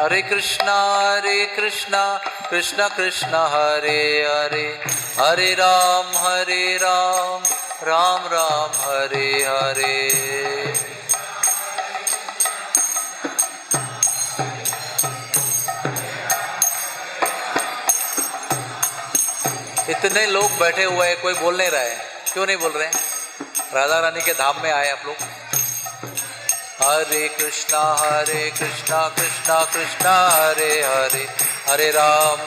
हरे कृष्णा कृष्ण कृष्ण हरे हरे, हरे राम राम राम हरे हरे। इतने लोग बैठे हुए हैं, कोई बोल नहीं रहा है, क्यों नहीं बोल रहे हैं? राधा रानी के धाम में आए आप लोग। हरे कृष्णा कृष्ण कृष्ण हरे हरे, हरे राम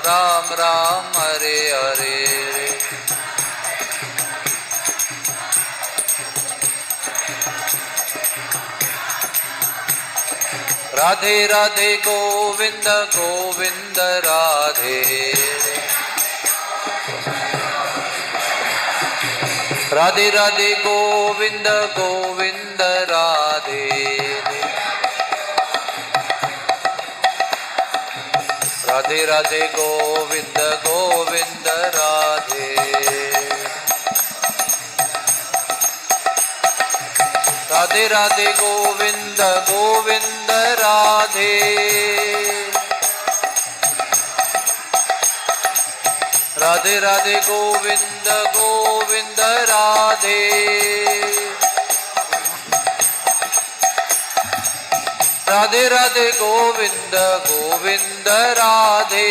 राम राम हरे हरे। राधे राधे गोविंद गोविंद राधे, राधे राधे गोविंद गोविंद राधे, राधे राधे गोविंद गोविंद राधे, राधे राधे गोविंद गोविंद राधे, राधे राधे गोविंद गोविंद राधे, राधे राधे गोविंद गोविंद राधे,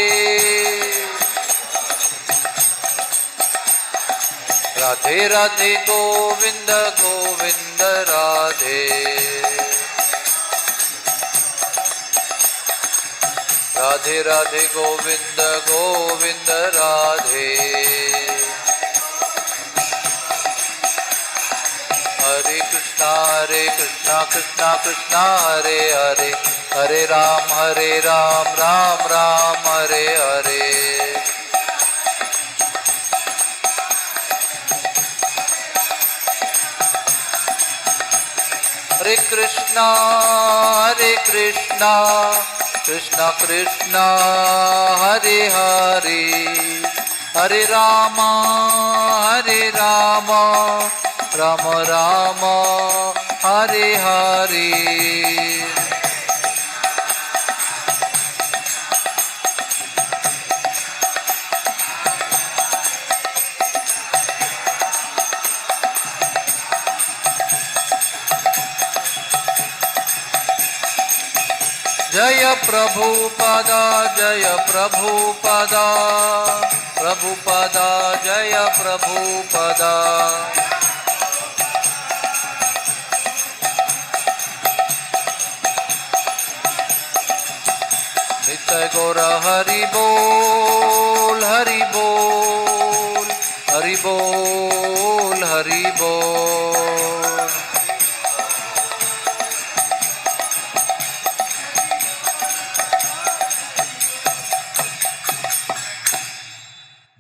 राधे राधे गोविंद गोविंद राधे, राधे राधे गोविंद गोविंद राधे। हरे कृष्णा कृष्ण कृष्ण हरे हरे, हरे राम राम राम हरे हरे। हरे कृष्णा कृष्ण कृष्ण हरे हरे, हरे राम राम राम हरे हरे। जय प्रभुपदा जय प्रभुपदा, प्रभुपदा जय प्रभुपदा। नित्य गौर हरि बोल हरि बोल, हरि बोल हरि बोल।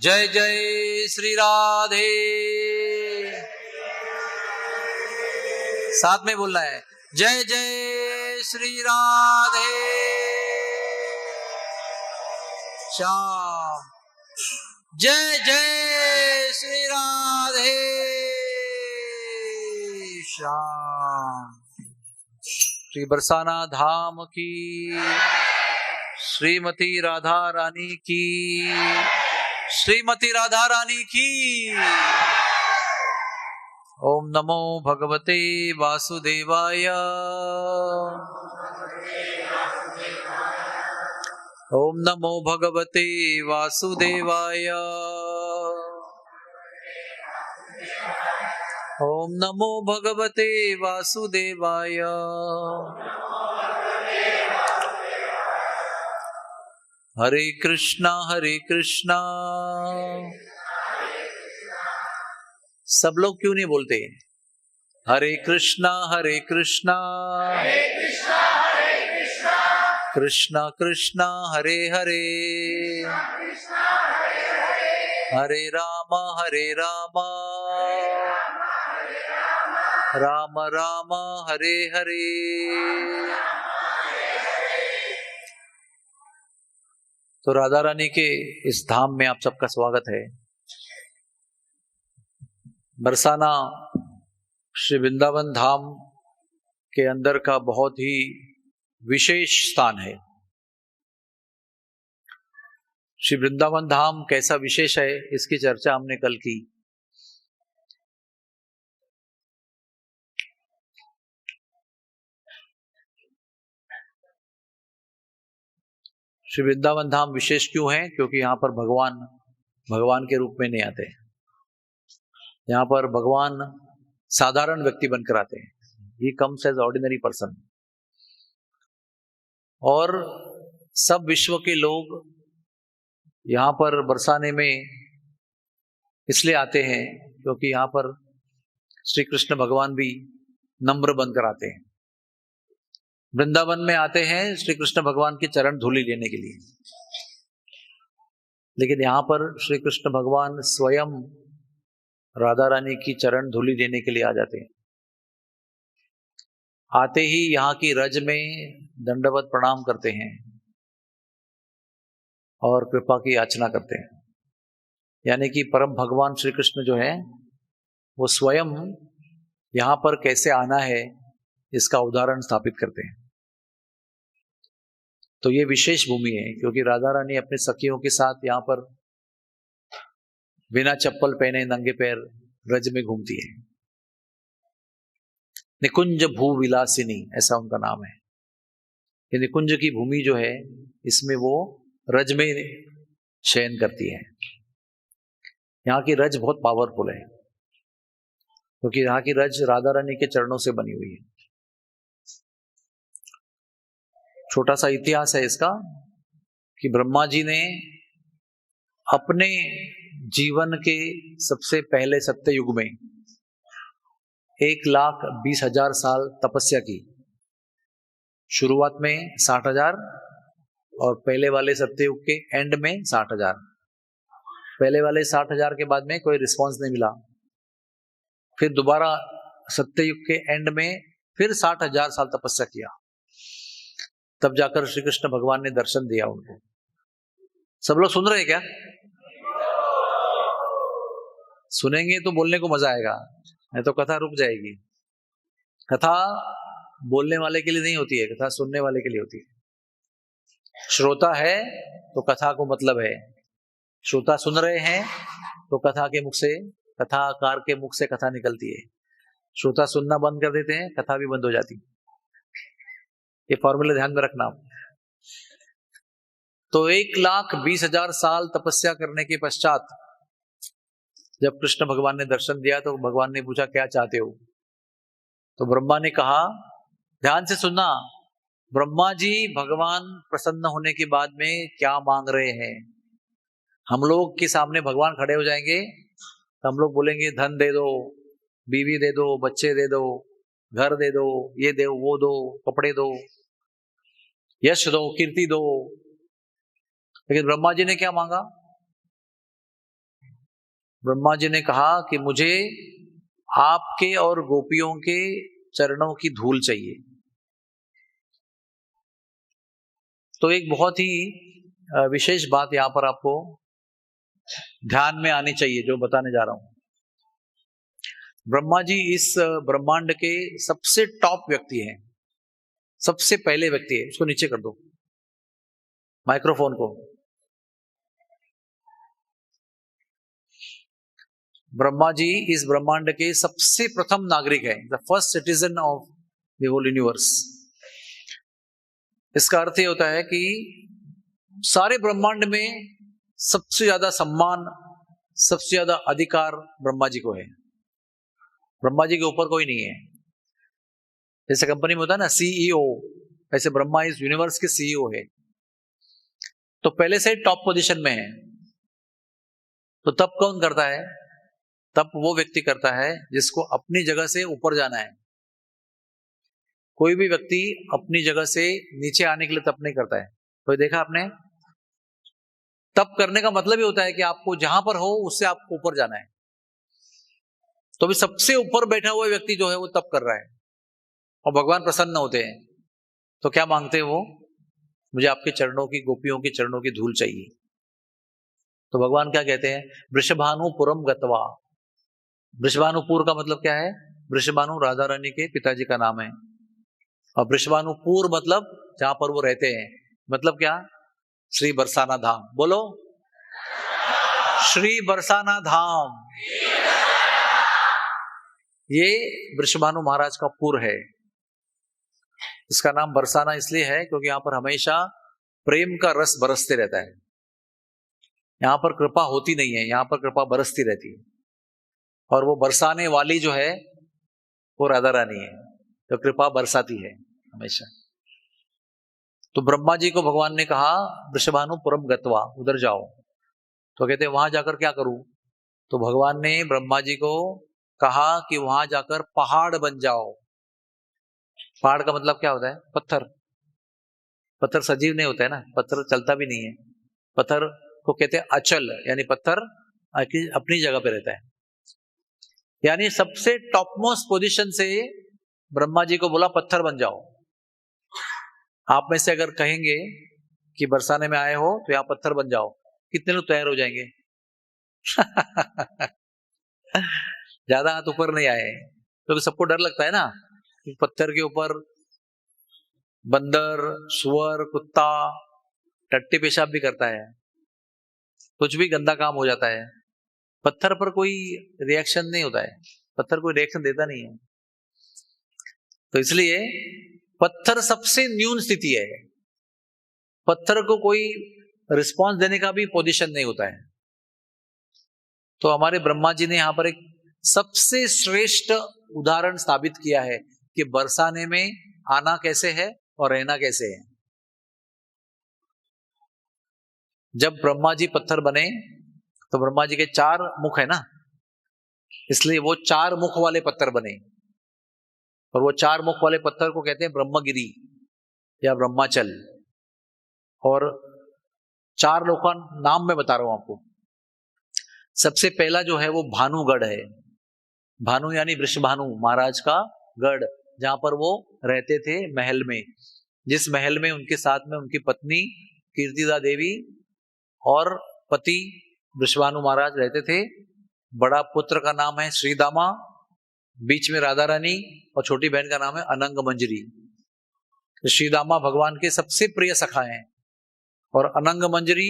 जय जय श्री राधे। साथ में बोलना है, जय जय श्री राधे श्याम, जय जय श्री राधे श्याम। श्री बरसाना धाम की, श्रीमती राधा रानी की, श्रीमती राधा रानी की। ओम नमो भगवते वासुदेवाय, ओम नमो भगवते वासुदेवाय, ओम नमो भगवते वासुदेवाय। हरे कृष्णा सब लोग क्यों नहीं बोलते? हरे कृष्णा कृष्णा कृष्णा हरे हरे, हरे राम राम राम हरे हरे। तो राधा रानी के इस धाम में आप सबका स्वागत है। बरसाना श्री वृंदावन धाम के अंदर का बहुत ही विशेष स्थान है। श्री वृंदावन धाम कैसा विशेष है, इसकी चर्चा हमने कल की। श्री वृंदावन धाम विशेष क्यों है? क्योंकि यहाँ पर भगवान के रूप में नहीं आते। यहाँ पर भगवान साधारण व्यक्ति बनकर आते हैं। He comes as ordinary person. और सब विश्व के लोग यहाँ पर बरसाने में इसलिए आते हैं क्योंकि यहाँ पर श्री कृष्ण भगवान भी नम्र बनकर आते हैं। वृंदावन में आते हैं श्री कृष्ण भगवान की चरण धूलि लेने के लिए, लेकिन यहाँ पर श्री कृष्ण भगवान स्वयं राधा रानी की चरण धूलि लेने के लिए आ जाते हैं। आते ही यहाँ की रज में दंडवत प्रणाम करते हैं और कृपा की याचना करते हैं। यानी कि परम भगवान श्री कृष्ण जो है वो स्वयं यहाँ पर कैसे आना है इसका उदाहरण स्थापित करते हैं। तो ये विशेष भूमि है क्योंकि राधा रानी अपने सखियों के साथ यहाँ पर बिना चप्पल पहने नंगे पैर रज में घूमती है। निकुंज भू विलासिनी ऐसा उनका नाम है। ये निकुंज की भूमि जो है इसमें वो रज में शयन करती है। यहाँ की रज बहुत पावरफुल है क्योंकि यहाँ की रज राधा रानी के चरणों से बनी हुई है। छोटा सा इतिहास है इसका कि ब्रह्मा जी ने अपने जीवन के सबसे पहले सत्य युग में 1,20,000 साल तपस्या की। शुरुआत में 60,000 और पहले वाले सत्ययुग के एंड में 60,000। पहले वाले 60,000 के बाद में कोई रिस्पांस नहीं मिला। फिर दोबारा सत्ययुग के एंड में फिर 60,000 साल तपस्या किया, तब जाकर श्री कृष्ण भगवान ने दर्शन दिया उनको। सब लोग सुन रहे हैं क्या? सुनेंगे तो बोलने को मजा आएगा, नहीं तो कथा रुक जाएगी। कथा बोलने वाले के लिए नहीं होती है, कथा सुनने वाले के लिए होती है। श्रोता है तो कथा को मतलब है। श्रोता सुन रहे हैं तो कथा के मुख से, कथाकार के मुख से कथा निकलती है। श्रोता सुनना बंद कर देते हैं, कथा भी बंद हो जाती है। ये फॉर्मूला ध्यान में रखना। तो 1,20,000 साल तपस्या करने के पश्चात जब कृष्ण भगवान ने दर्शन दिया तो भगवान ने पूछा क्या चाहते हो? तो ब्रह्मा ने कहा, ध्यान से सुनना, ब्रह्मा जी भगवान प्रसन्न होने के बाद में क्या मांग रहे हैं। हम लोग के सामने भगवान खड़े हो जाएंगे तो हम लोग बोलेंगे धन दे दो, बीवी दे दो, बच्चे दे दो, घर दे दो, ये दो, वो दो, कपड़े दो, यश दो, कीर्ति दो। लेकिन ब्रह्मा जी ने क्या मांगा? ब्रह्मा जी ने कहा कि मुझे आपके और गोपियों के चरणों की धूल चाहिए। तो एक बहुत ही विशेष बात यहां पर आपको ध्यान में आनी चाहिए जो बताने जा रहा हूं। ब्रह्मा जी इस ब्रह्मांड के सबसे टॉप व्यक्ति हैं, सबसे पहले व्यक्ति है। इसको नीचे कर दो, माइक्रोफोन को। ब्रह्मा जी इस ब्रह्मांड के सबसे प्रथम नागरिक है, the first citizen of the whole universe. इसका अर्थ ये होता है कि सारे ब्रह्मांड में सबसे ज्यादा सम्मान, सबसे ज्यादा अधिकार ब्रह्मा जी को है। ब्रह्मा जी के ऊपर कोई नहीं है। जैसे कंपनी में होता है ना सीईओ, ऐसे ब्रह्मा इस यूनिवर्स के सीईओ है। तो पहले से टॉप पोजीशन में है। तो तब कौन करता है? तब वो व्यक्ति करता है जिसको अपनी जगह से ऊपर जाना है। कोई भी व्यक्ति अपनी जगह से नीचे आने के लिए तप नहीं करता है। तो देखा आपने, तप करने का मतलब ये होता है कि आपको जहां पर हो उससे आपको ऊपर जाना है। तो भी सबसे ऊपर बैठा हुआ व्यक्ति जो है वो तप कर रहा है और भगवान प्रसन्न होते हैं। तो क्या मांगते हैं वो? मुझे आपके चरणों की, गोपियों के चरणों की धूल चाहिए। तो भगवान क्या कहते हैं? वृषभानुपुरम गत्वा। वृषभानुपुर का मतलब क्या है? वृषभानु राधा रानी के पिताजी का नाम है। और वृषभानुपुर मतलब जहां पर वो रहते हैं, मतलब क्या? श्री बरसाना धाम। बोलो, श्री बरसाना धाम। ये वृषभानु महाराज का पुर है। इसका नाम बरसाना इसलिए है क्योंकि यहाँ पर हमेशा प्रेम का रस बरसते रहता है। यहाँ पर कृपा होती नहीं है, यहाँ पर कृपा बरसती रहती है। और वो बरसाने वाली जो है वो राधा रानी है, तो कृपा बरसाती है हमेशा। तो ब्रह्मा जी को भगवान ने कहा वृषभानुपुरम गत्वा, उधर जाओ। तो कहते वहां जाकर क्या करूं? तो भगवान ने ब्रह्मा जी को कहा कि वहां जाकर पहाड़ बन जाओ। पहाड़ का मतलब क्या होता है? पत्थर। पत्थर सजीव नहीं होता है ना, पत्थर चलता भी नहीं है। पत्थर को कहते हैं अचल, यानी पत्थर अपनी जगह पे रहता है। यानी सबसे टॉप मोस्ट पोजीशन से ब्रह्मा जी को बोला पत्थर बन जाओ। आप में से अगर कहेंगे कि बरसाने में आए हो तो यहाँ पत्थर बन जाओ, कितने लोग तैयार हो जाएंगे? ज्यादा हाथ ऊपर नहीं आए, तो सबको डर लगता है ना कि पत्थर के ऊपर बंदर, सुअर, कुत्ता टट्टी पेशाब भी करता है, कुछ भी गंदा काम हो जाता है। पत्थर पर कोई रिएक्शन नहीं होता है, पत्थर कोई रिएक्शन देता नहीं है। तो इसलिए पत्थर सबसे न्यून स्थिति है, पत्थर को कोई रिस्पांस देने का भी पोजीशन नहीं होता है। तो हमारे ब्रह्मा जी ने यहाँ पर एक सबसे श्रेष्ठ उदाहरण स्थापित किया है कि बरसाने में आना कैसे है और रहना कैसे है। जब ब्रह्मा जी पत्थर बने तो ब्रह्मा जी के 4 मुख है ना, इसलिए वो 4 मुख वाले पत्थर बने। और वो 4 मुख वाले पत्थर को कहते हैं ब्रह्मगिरी या ब्रह्माचल। और 4 लोगों का नाम मैं बता रहा हूं आपको। सबसे पहला जो है वो भानुगढ़ है। भानु यानी वृषभानु महाराज का गढ़, जहां पर वो रहते थे महल में, जिस महल में उनके साथ में उनकी पत्नी कीर्तिदा देवी और पति वृषभानु महाराज रहते थे। बड़ा पुत्र का नाम है श्रीदामा, बीच में राधा रानी और छोटी बहन का नाम है अनंग मंजरी। श्रीदामा भगवान के सबसे प्रिय सखा हैं और अनंग मंजरी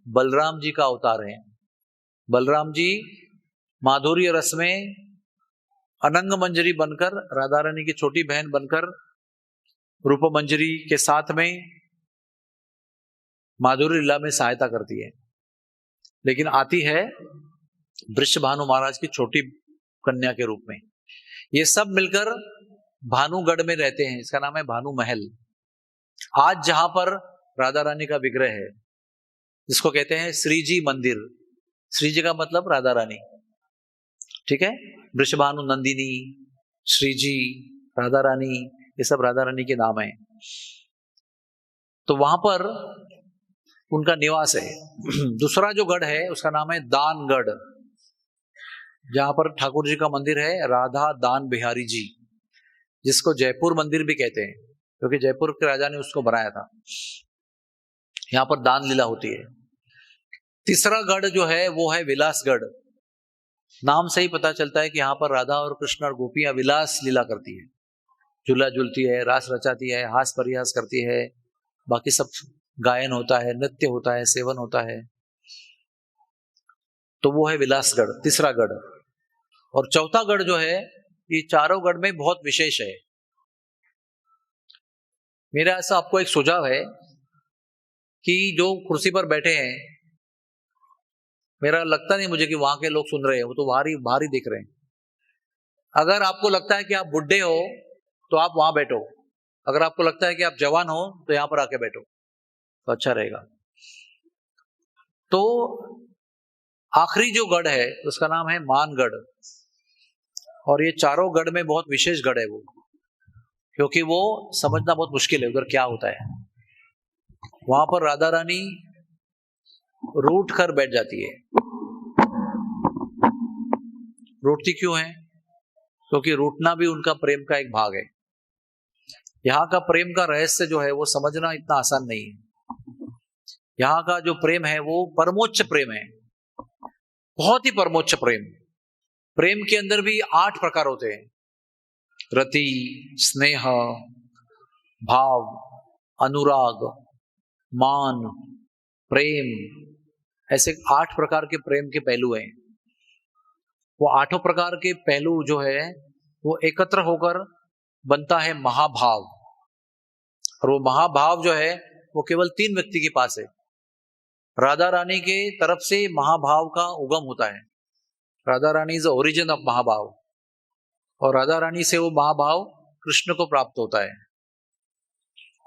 बलराम जी का अवतार है। बलराम जी माधुर्य रस में अनंग मंजरी बनकर, राधा रानी की छोटी बहन बनकर रूप मंजरी के साथ में माधुर्य लीला में सहायता करती है। लेकिन आती है वृषभानु महाराज की छोटी कन्या के रूप में। ये सब मिलकर भानुगढ़ में रहते हैं, इसका नाम है भानु महल। आज जहां पर राधा रानी का विग्रह है, जिसको कहते हैं श्रीजी मंदिर। श्रीजी का मतलब राधा रानी, ठीक है। वृषभानु, नंदिनी, श्रीजी, राधा रानी, ये सब राधा रानी के नाम है। तो वहां पर उनका निवास है। दूसरा जो गढ़ है उसका नाम है दानगढ़, जहां पर ठाकुर जी का मंदिर है, राधा दान बिहारी जी, जिसको जयपुर मंदिर भी कहते हैं क्योंकि जयपुर के राजा ने उसको बनाया था। यहाँ पर दान लीला होती है। तीसरा गढ़ जो है वो है विलासगढ़। नाम से ही पता चलता है कि यहाँ पर राधा और कृष्ण और गोपियां विलास लीला करती है, झूला झूलती है, रास रचाती है, हास परिहास करती है, बाकी सब गायन होता है, नृत्य होता है, सेवन होता है। तो वो है विलासगढ़, तीसरा गढ़। और चौथा गढ़ जो है, ये चारों गढ़ में बहुत विशेष है। मेरा ऐसा आपको एक सुझाव है कि जो कुर्सी पर बैठे हैं, मेरा लगता नहीं मुझे कि वहां के लोग सुन रहे हैं, वो तो भारी भारी दिख रहे हैं। अगर आपको लगता है कि आप बुढ़े हो तो आप वहां बैठो, अगर आपको लगता है कि आप जवान हो तो यहां पर आके बैठो, तो अच्छा रहेगा। तो आखिरी जो गढ़ है उसका नाम है मानगढ़। और ये चारों गढ़ में बहुत विशेष गढ़ है वो, क्योंकि वो समझना बहुत मुश्किल है उधर क्या होता है। वहां पर राधा रानी रूठ कर बैठ जाती है। रूठती क्यों है? क्योंकि रूठना भी उनका प्रेम का एक भाग है। यहाँ का प्रेम का रहस्य जो है वो समझना इतना आसान नहीं है। यहाँ का जो प्रेम है वो परमोच्च प्रेम है, बहुत ही परमोच्च प्रेम। प्रेम के अंदर भी 8 प्रकार होते हैं, रति, स्नेह, भाव, अनुराग, मान, प्रेम, ऐसे 8 प्रकार के प्रेम के पहलू हैं। वो 8 प्रकार के पहलू जो है वो एकत्र होकर बनता है महाभाव। और वो महाभाव जो है वो केवल 3 व्यक्ति के पास है। राधा रानी के तरफ से महाभाव का उगम होता है। Radha Rani is the origin of महाभाव, और राधा रानी से वो महाभाव कृष्ण को प्राप्त होता है।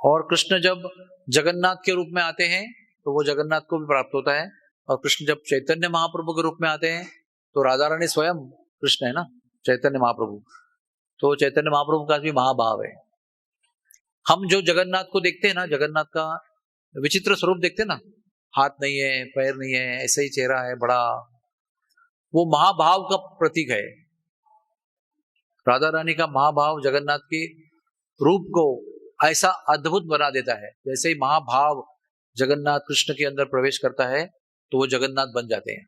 और कृष्ण जब जगन्नाथ के रूप में आते हैं तो वो जगन्नाथ को भी प्राप्त होता है। और कृष्ण जब चैतन्य महाप्रभु के रूप में आते हैं तो राधा रानी स्वयं कृष्ण है ना, चैतन्य महाप्रभु। तो चैतन्य महाप्रभु का भी महाभाव है। हम जो जगन्नाथ को देखते हैं ना, जगन्नाथ का विचित्र स्वरूप देखते हैं ना, हाथ नहीं है, पैर नहीं है, ऐसे ही चेहरा है बड़ा, वो महाभाव का प्रतीक है। राधा रानी का महाभाव जगन्नाथ के रूप को ऐसा अद्भुत बना देता है। जैसे ही महाभाव जगन्नाथ कृष्ण के अंदर प्रवेश करता है तो वो जगन्नाथ बन जाते हैं।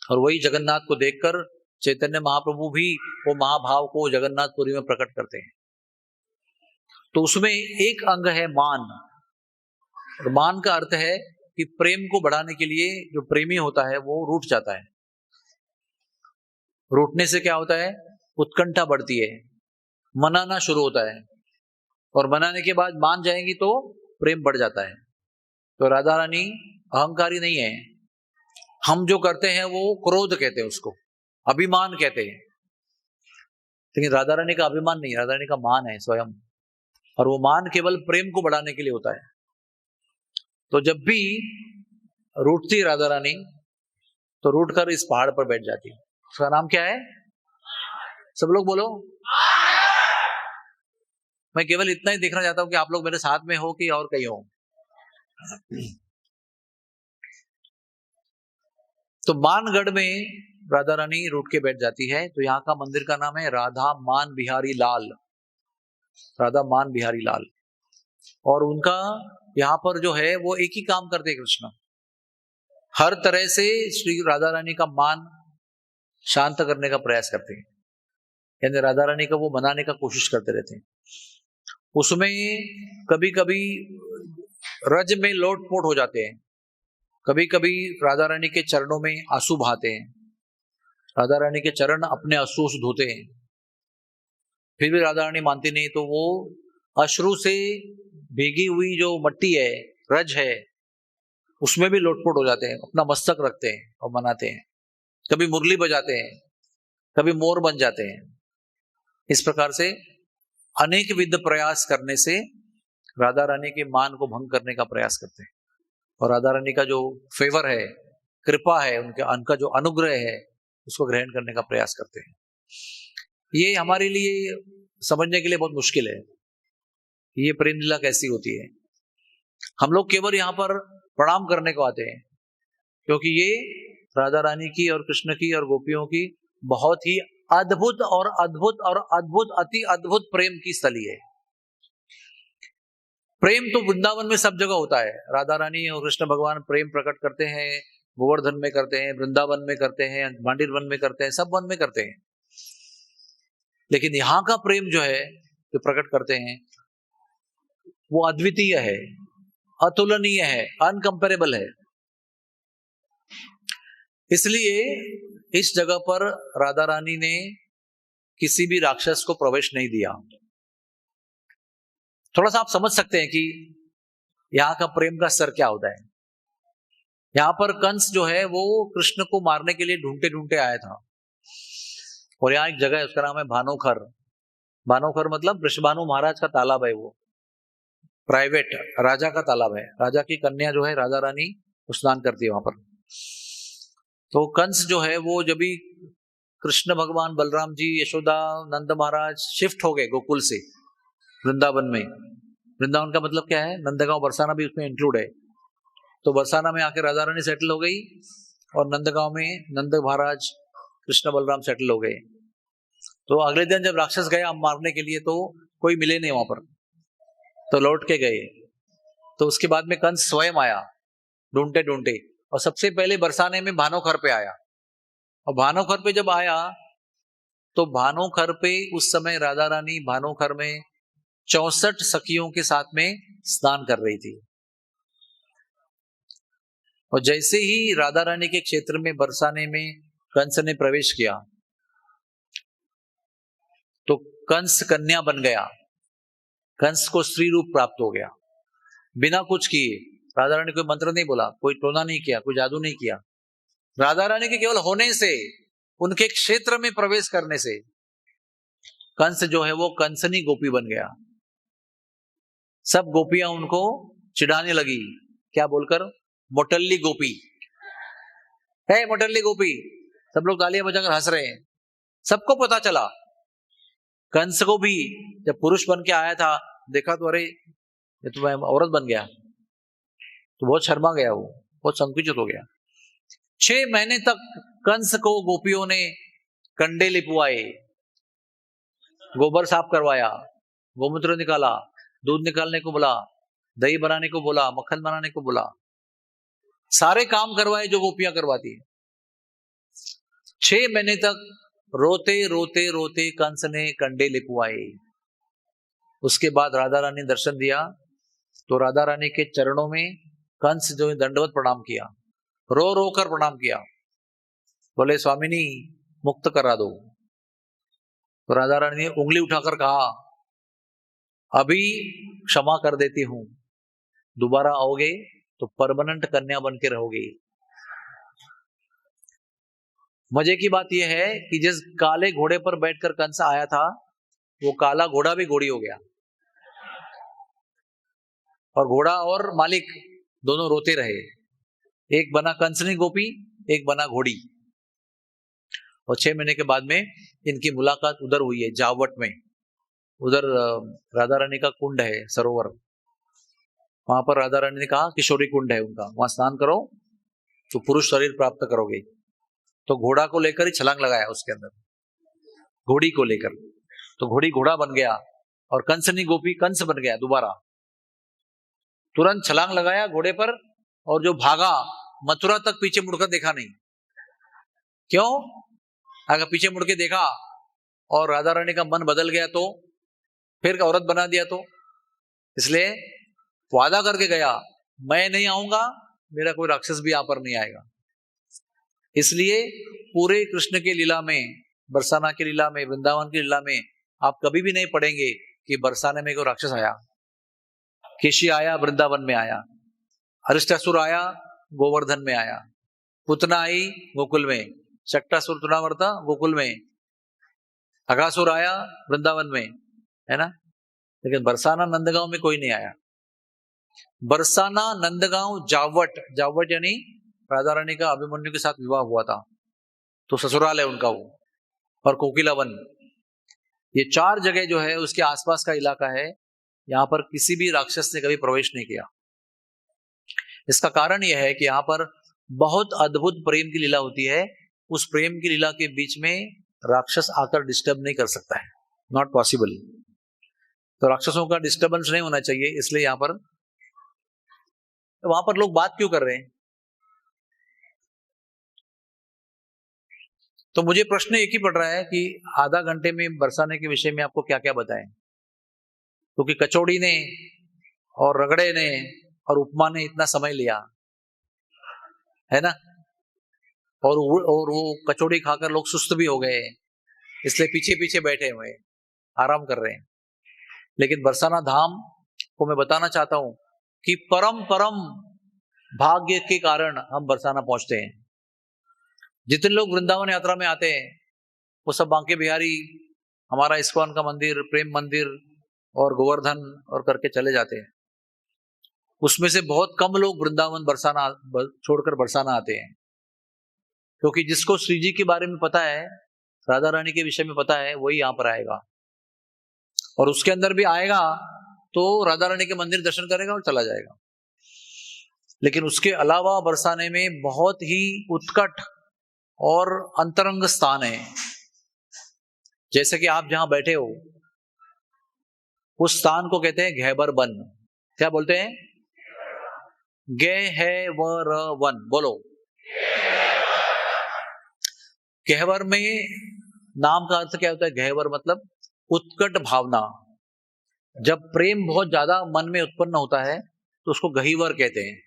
और वही जगन्नाथ को देखकर चैतन्य महाप्रभु भी वो महाभाव को जगन्नाथपुरी में प्रकट करते हैं। तो उसमें एक अंग है मान। और मान का अर्थ है कि प्रेम को बढ़ाने के लिए जो प्रेमी होता है वो रूठ जाता है। रूठने से क्या होता है, उत्कंठा बढ़ती है, मनाना शुरू होता है, और मनाने के बाद मान जाएंगी तो प्रेम बढ़ जाता है। तो राधा रानी अहंकारी नहीं है। हम जो करते हैं वो क्रोध कहते हैं, उसको अभिमान कहते हैं। लेकिन राधा रानी का अभिमान नहीं, राधा रानी का मान है स्वयं। और वो मान केवल प्रेम को बढ़ाने के लिए होता है। तो जब भी रूठती राधा रानी तो रूठ कर इस पहाड़ पर बैठ जाती है। उसका नाम क्या है, सब लोग बोलो। मैं केवल इतना ही देखना चाहता हूं कि आप लोग मेरे साथ में हो कि और कहीं हो। तो मानगढ़ में राधा रानी रूठ के बैठ जाती है। तो यहाँ का मंदिर का नाम है राधा मान बिहारी लाल, राधा मान बिहारी लाल। और उनका यहाँ पर जो है वो एक ही काम करते हैं कृष्ण, हर तरह से श्री राधा रानी का मान शांत करने का प्रयास करते हैं। यानी राधा रानी का वो मनाने का कोशिश करते रहते हैं। उसमें कभी कभी रज में लोटपोट हो जाते हैं, कभी कभी राधा रानी के चरणों में आंसू बहाते हैं, राधा रानी के चरण अपने अश्रु से धोते हैं। फिर भी राधा रानी मानती नहीं, तो वो अश्रु से भीगी हुई जो मट्टी है, रज है, उसमें भी लोटपोट हो जाते हैं, अपना मस्तक रखते हैं और मनाते हैं। कभी मुरली बजाते हैं, कभी मोर बन जाते हैं। इस प्रकार से अनेक विध प्रयास करने से राधा रानी के मान को भंग करने का प्रयास करते हैं। और राधा रानी का जो फेवर है, कृपा है, उनका जो अनुग्रह है, उसको ग्रहण करने का प्रयास करते हैं। ये हमारे लिए समझने के लिए बहुत मुश्किल है, ये प्रेम लीला कैसी होती है। हम लोग केवल यहाँ पर प्रणाम करने को आते हैं, क्योंकि ये राधा रानी की और कृष्ण की और गोपियों की बहुत ही अद्भुत और अद्भुत और अद्भुत अति अद्भुत प्रेम की स्थली है। प्रेम तो वृंदावन में सब जगह होता है। राधा रानी और कृष्ण भगवान प्रेम प्रकट करते हैं, गोवर्धन में करते हैं, वृंदावन में करते हैं, भांडीर वन में करते हैं, सब वन में करते हैं। लेकिन यहाँ का प्रेम जो है जो प्रकट करते हैं वो अद्वितीय है, अतुलनीय है, अनकंपेरेबल है। इसलिए इस जगह पर राधा रानी ने किसी भी राक्षस को प्रवेश नहीं दिया। थोड़ा सा आप समझ सकते हैं कि यहाँ का प्रेम का स्तर क्या होता है। यहाँ पर कंस जो है वो कृष्ण को मारने के लिए ढूंढते ढूंढते आया था। और यहाँ एक जगह है, उसका नाम है भानोखर। भानोखर मतलब वृषभानु महाराज का तालाब है, वो प्राइवेट राजा का तालाब है। राजा की कन्या जो है राधा रानी स्नान करती है वहां पर। तो कंस जो है वो जब भी कृष्ण भगवान, बलराम जी, यशोदा, नंद महाराज शिफ्ट हो गए गोकुल से वृंदावन में। वृंदावन का मतलब क्या है, नंदगांव बरसाना भी उसमें इंक्लूड है। तो बरसाना में आके राधा रानी सेटल हो गई और नंदगांव में नंद महाराज, कृष्ण बलराम सेटल हो गए। तो अगले दिन जब राक्षस गया मारने के लिए तो कोई मिले नहीं वहां पर, तो लौट के गए। तो उसके बाद में कंस स्वयं आया ढूंढते ढूंढते, और सबसे पहले बरसाने में भानोखर पे आया। और भानोखर पे जब आया तो भानोखर पे उस समय राधा रानी भानोखर में 64 सखियों के साथ में स्नान कर रही थी। और जैसे ही राधा रानी के क्षेत्र में बरसाने में कंस ने प्रवेश किया तो कंस कन्या बन गया, कंस को स्त्री रूप प्राप्त हो गया बिना कुछ किए। राधा रानी कोई मंत्र नहीं बोला, कोई टोना नहीं किया, कोई जादू नहीं किया। राधा रानी के केवल होने से, उनके क्षेत्र में प्रवेश करने से कंस जो है वो कंसनी गोपी बन गया। सब गोपियां उनको चिढ़ाने लगी, क्या बोलकर? मोटल्ली गोपी है, मोटल्ली गोपी। सब लोग तालियां बजाकर हंस रहे हैं। सबको पता चला, कंस को भी जब पुरुष बन के आया था देखा तो अरे ये तो मैं औरत बन गया, तो बहुत शर्मा गया, वो बहुत संकुचित हो गया। 6 महीने तक कंस को गोपियों ने कंडे लिपवाए, गोबर साफ करवाया, गोमूत्र निकाला, दूध निकालने को बोला, दही बनाने को बोला, मक्खन बनाने को बोला, सारे काम करवाए जो गोपियां करवाती है। 6 महीने तक रोते रोते रोते कंस ने कंडे लिपवाए। उसके बाद राधा रानी ने दर्शन दिया तो राधा रानी के चरणों में कंस जो है दंडवत प्रणाम किया, रो रो कर प्रणाम किया, बोले स्वामिनी मुक्त करा दो। तो राधा रानी ने उंगली उठाकर कहा अभी क्षमा कर देती हूं, दोबारा आओगे तो परमानेंट कन्या बन के रहोगे। मजे की बात यह है कि जिस काले घोड़े पर बैठकर कंस आया था वो काला घोड़ा भी घोड़ी हो गया, और घोड़ा और मालिक दोनों रोते रहे। एक बना कंसनी गोपी, एक बना घोड़ी। और 6 महीने के बाद में इनकी मुलाकात उधर हुई है, जावट में। उधर राधा रानी का कुंड है, सरोवर, वहां पर राधा रानी ने कहा किशोरी कुंड है उनका, वहां स्नान करो तो पुरुष शरीर प्राप्त करोगे। तो घोड़ा को लेकर ही छलांग लगाया उसके अंदर, घोड़ी को लेकर। तो घोड़ी घोड़ा बन गया और कंसनी गोपी कंस बन गया दोबारा। तुरंत छलांग लगाया घोड़े पर और जो भागा, मथुरा तक पीछे मुड़कर देखा नहीं। क्यों? अगर पीछे मुड़ के देखा और राधा रानी का मन बदल गया तो फिर औरत बना दिया तो, इसलिए वादा करके गया मैं नहीं आऊंगा, मेरा कोई राक्षस भी यहां पर नहीं आएगा। इसलिए पूरे कृष्ण के लीला में, बरसाना की लीला में, वृंदावन की लीला में आप कभी भी नहीं पढ़ेंगे कि बरसाने में कोई राक्षस आया। केशी आया वृंदावन में आया, अरिष्टासुर आया गोवर्धन में आया, पुतना आई गोकुल में, शक्टासुर तुनावर्ता गोकुल में, अगासुर आया वृंदावन में, है ना। लेकिन बरसाना नंदगांव में कोई नहीं आया। बरसाना नंदगांव जावट, जावट यानी राधा रानी का अभिमन्यु के साथ विवाह हुआ था तो ससुराल है उनका वो, और कोकिलावन, ये 4 जगह जो है उसके आसपास का इलाका है, यहां पर किसी भी राक्षस ने कभी प्रवेश नहीं किया। इसका कारण यह है कि यहां पर बहुत अद्भुत प्रेम की लीला होती है। उस प्रेम की लीला के बीच में राक्षस आकर डिस्टर्ब नहीं कर सकता है, नॉट पॉसिबल। तो राक्षसों का डिस्टर्बेंस नहीं होना चाहिए, इसलिए यहां पर, तो वहां पर लोग बात क्यों कर रहे हैं? तो मुझे प्रश्न एक ही पड़ रहा है कि आधा घंटे में बरसाने के विषय में आपको क्या क्या बताएं, क्योंकि कचौड़ी ने और रगड़े ने और उपमा ने इतना समय लिया है ना, और वो कचौड़ी खाकर लोग सुस्त भी हो गए, इसलिए पीछे पीछे बैठे हुए आराम कर रहे हैं। लेकिन बरसाना धाम को मैं बताना चाहता हूं कि परम परम भाग्य के कारण हम बरसाना पहुंचते हैं। जितने लोग वृंदावन यात्रा में आते हैं वो सब बांके बिहारी, हमारा इस्कॉन का मंदिर, प्रेम मंदिर और गोवर्धन और करके चले जाते हैं। उसमें से बहुत कम लोग वृंदावन बरसाना छोड़कर बरसाना आते हैं, क्योंकि जिसको श्री जी के बारे में पता है, राधा रानी के विषय में पता है, वही यहां पर आएगा। और उसके अंदर भी आएगा तो राधा रानी के मंदिर दर्शन करेगा और चला जाएगा। लेकिन उसके अलावा बरसाने में बहुत ही उत्कट और अंतरंग स्थान है। जैसे कि आप जहां बैठे हो उस स्थान को कहते हैं घैबर वन। क्या बोलते हैं? गे है वर वन, बोलो। गहवर में नाम का अर्थ क्या होता है? गहवर मतलब उत्कट भावना, जब प्रेम बहुत ज्यादा मन में उत्पन्न होता है तो उसको गहीवर कहते हैं।